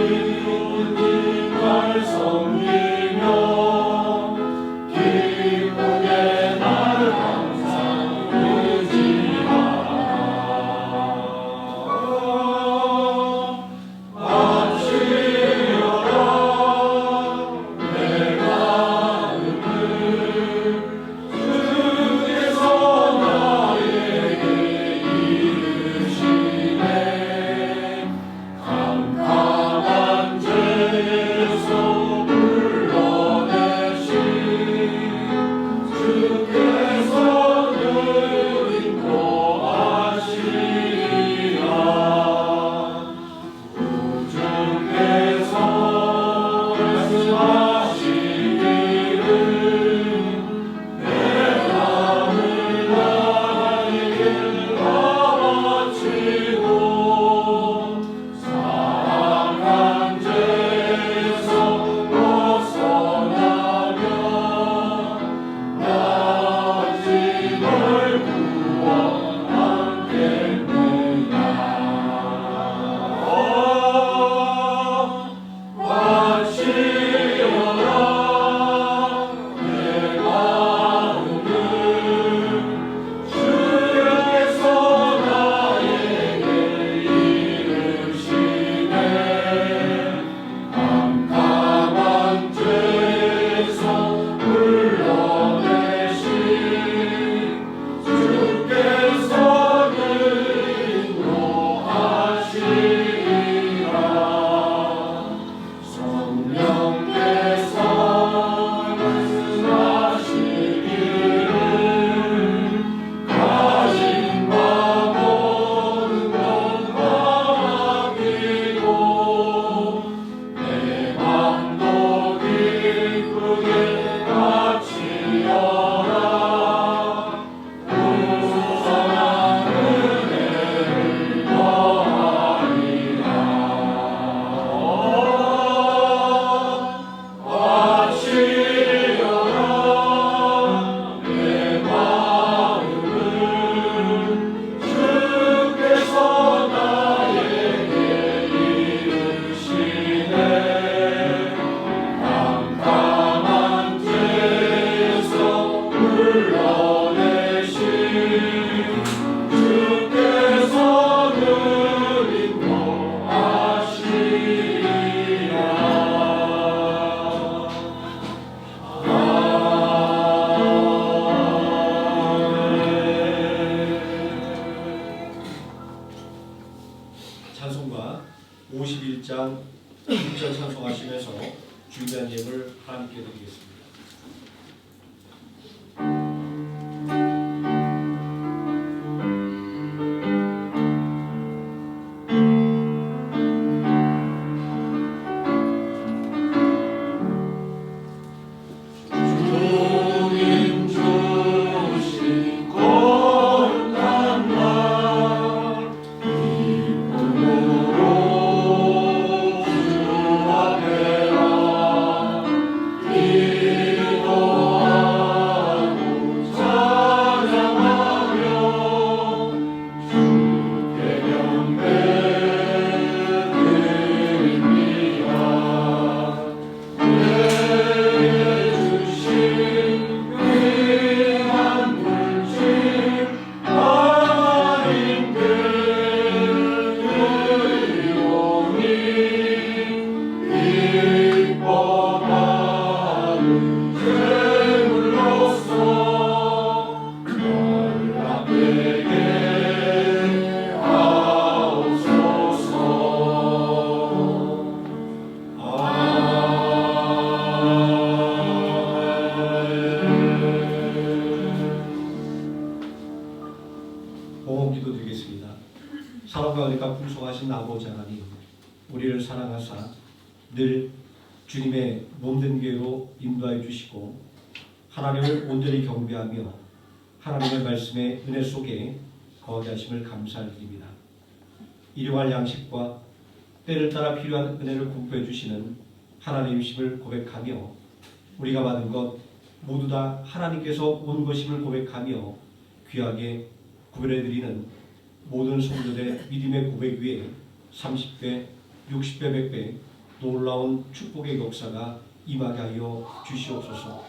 주 찬송가 51장 1절 찬송하시면서 주기도한 예물 하나님께 드리겠습니다. 봉헌기도 드리겠습니다. 사랑과 은혜가 풍성하신 아버지 하나님, 우리를 사랑하사 늘 주님의 몸된 교회로 인도하여 주시고 하나님을 온전히 경배하며 하나님의 말씀의 은혜 속에 거하게 하심을 감사드립니다. 일용할 양식과 때를 따라 필요한 은혜를 공포해 주시는 하나님이심을 고백하며 우리가 받은 것 모두 다 하나님께서 온 것임을 고백하며 귀하게 구별해드리는 모든 성도들의 믿음의 고백 위에 30배, 60배, 100배 놀라운 축복의 역사가 임하게 하여 주시옵소서.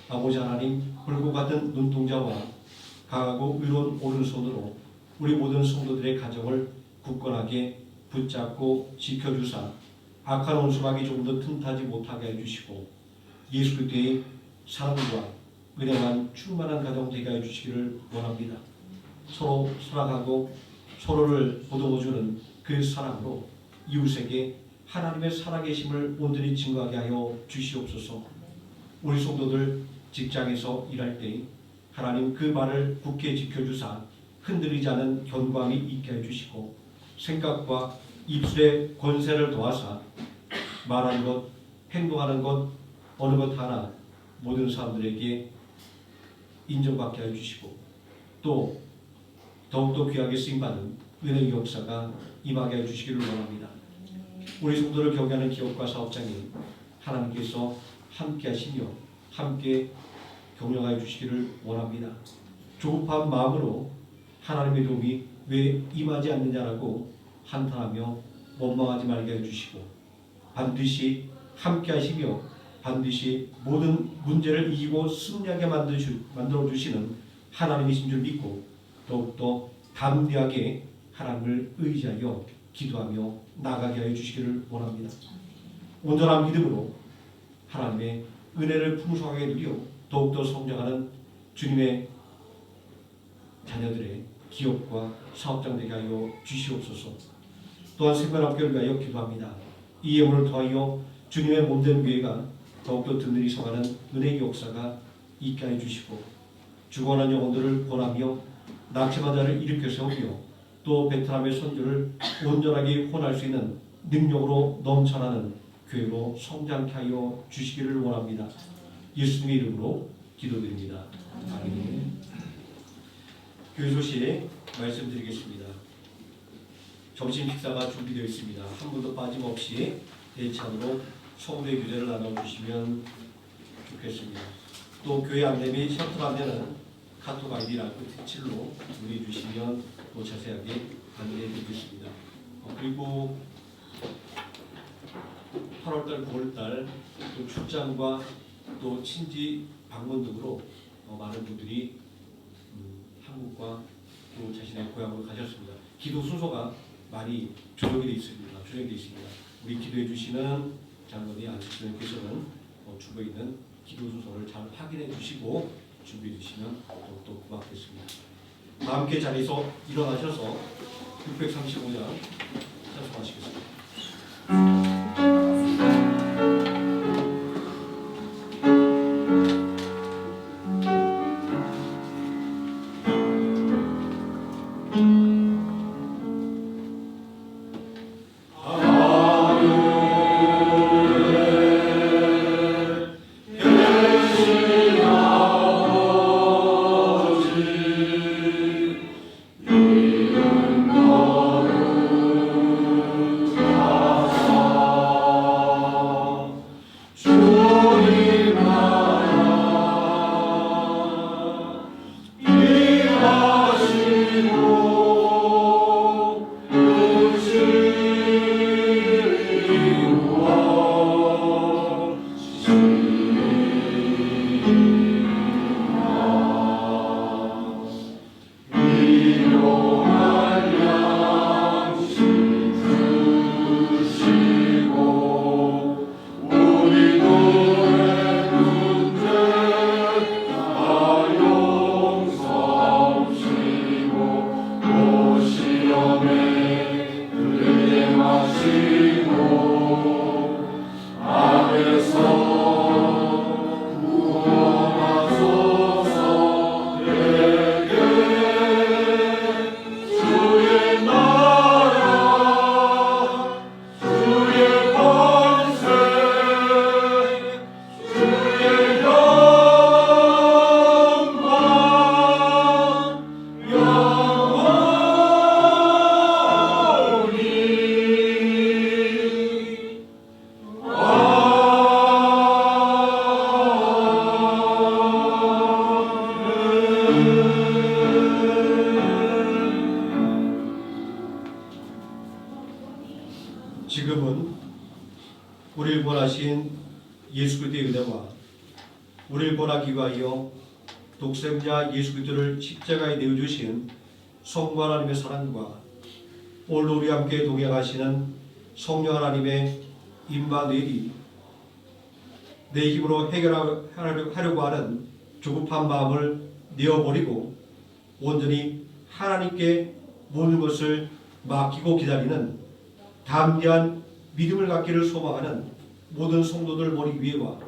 아버지 하나님, 불꽃 같은 눈동자와 강하고 의로운 오른손으로 우리 모든 성도들의 가정을 굳건하게 붙잡고 지켜주사 악한 원수막이 조금 더 틈타지 못하게 해주시고 예수 그리스도의 사랑과 은혜만 충만한 가정 되게 해주시기를 원합니다. 서로 사랑하고 서로를 보듬어주는 그 사랑으로 이웃에게 하나님의 살아계심을 온전히 증거하게 하여 주시옵소서. 우리 성도들 직장에서 일할 때 하나님 그 말을 굳게 지켜주사 흔들리지 않은 견고함이 있게 해주시고 생각과 입술의 권세를 도와사 말하는 것, 행동하는 것, 어느 것 하나 모든 사람들에게 인정받게 해주시고 또 더욱더 귀하게 쓰임받는 은혜의 역사가 임하게 해주시기를 원합니다. 우리 성도를 경외하는 기업과 사업장에 하나님께서 함께 하시며 함께 경영하여 주시기를 원합니다. 조급한 마음으로 하나님의 도움이 왜 임하지 않느냐라고 한탄하며 원망하지 말게 해주시고 반드시 함께 하시며 반드시 모든 문제를 이기고 승리하게 만들어주시는 하나님이신 줄 믿고 더욱더 담대하게 하나님을 의지하여 기도하며 나가게 하여 주시기를 원합니다. 온전한 믿음으로 하나님의 은혜를 풍성하게 누려 더욱더 성장하는 주님의 자녀들의 기업과 사업장 되게 하여 주시옵소서. 또한 생명학교를 위하여 기도합니다. 이 예물을 통하여 주님의 몸된 교회가 더욱더 든든히 성하는 은혜의 역사가 있게 하여 주시고 죽어가는 영혼들을 권하며 낙심한 자를 일으켜 세우며 또 베트남의 선교를 온전하게 혼할 수 있는 능력으로 넘쳐나는 교회로 성장케 하여 주시기를 원합니다. 예수님의 이름으로 기도드립니다. 아멘. 교회 소식 말씀드리겠습니다. 점심 식사가 준비되어 있습니다. 한 분도 빠짐없이 대찬으로 성도의 교제를 나눠주시면 좋겠습니다. 또 교회 안내 및 셔틀 안내는 카톡 아이디라고 특칠로 문의 주시면 또 자세하게 안내해 드리겠습니다. 그리고 8월달, 9월달 또 출장과 또 친지 방문 등으로 많은 분들이 한국과 또 자신의 고향으로 가셨습니다. 기도 순서가 많이 조정이 되어 있습니다. 우리 기도해 주시는 장로님 안식수님께서는 주변에 있는 기도 순서를 잘 확인해 주시고 준비해 주시면 또 고맙겠습니다. 다 함께 자리에서 일어나셔서 635장 찬송하시겠습니다. 지금은 우리를 구원하신 예수 그리스도의 은혜와 우리를 구원하기 위하여 독생자 예수 그리스도를 십자가에 내어주신 성부 하나님의 사랑과 오늘도 우리와 함께 동행하시는 성령 하나님의 임마누엘이 내 힘으로 해결하려고 하는 조급한 마음을 내어버리고 온전히 하나님께 모든 것을 맡기고 기다리는 담대한 믿음을 갖기를 소망하는 모든 성도들 머리 위에와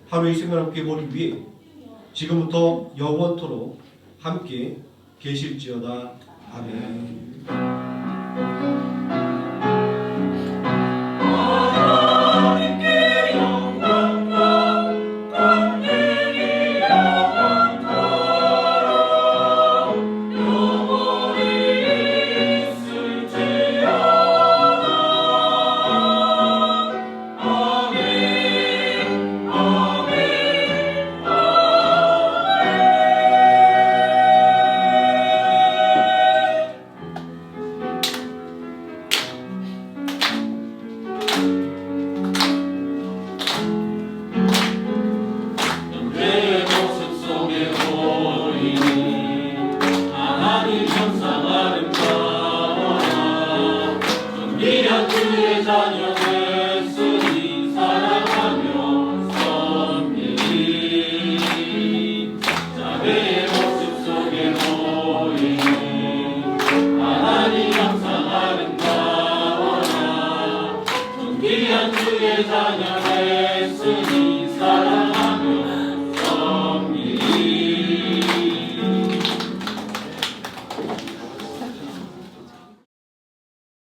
하루의 생명을 함께 머리 위에 지금부터 영원토록 함께 계실지어다. 아멘. 주의 자녀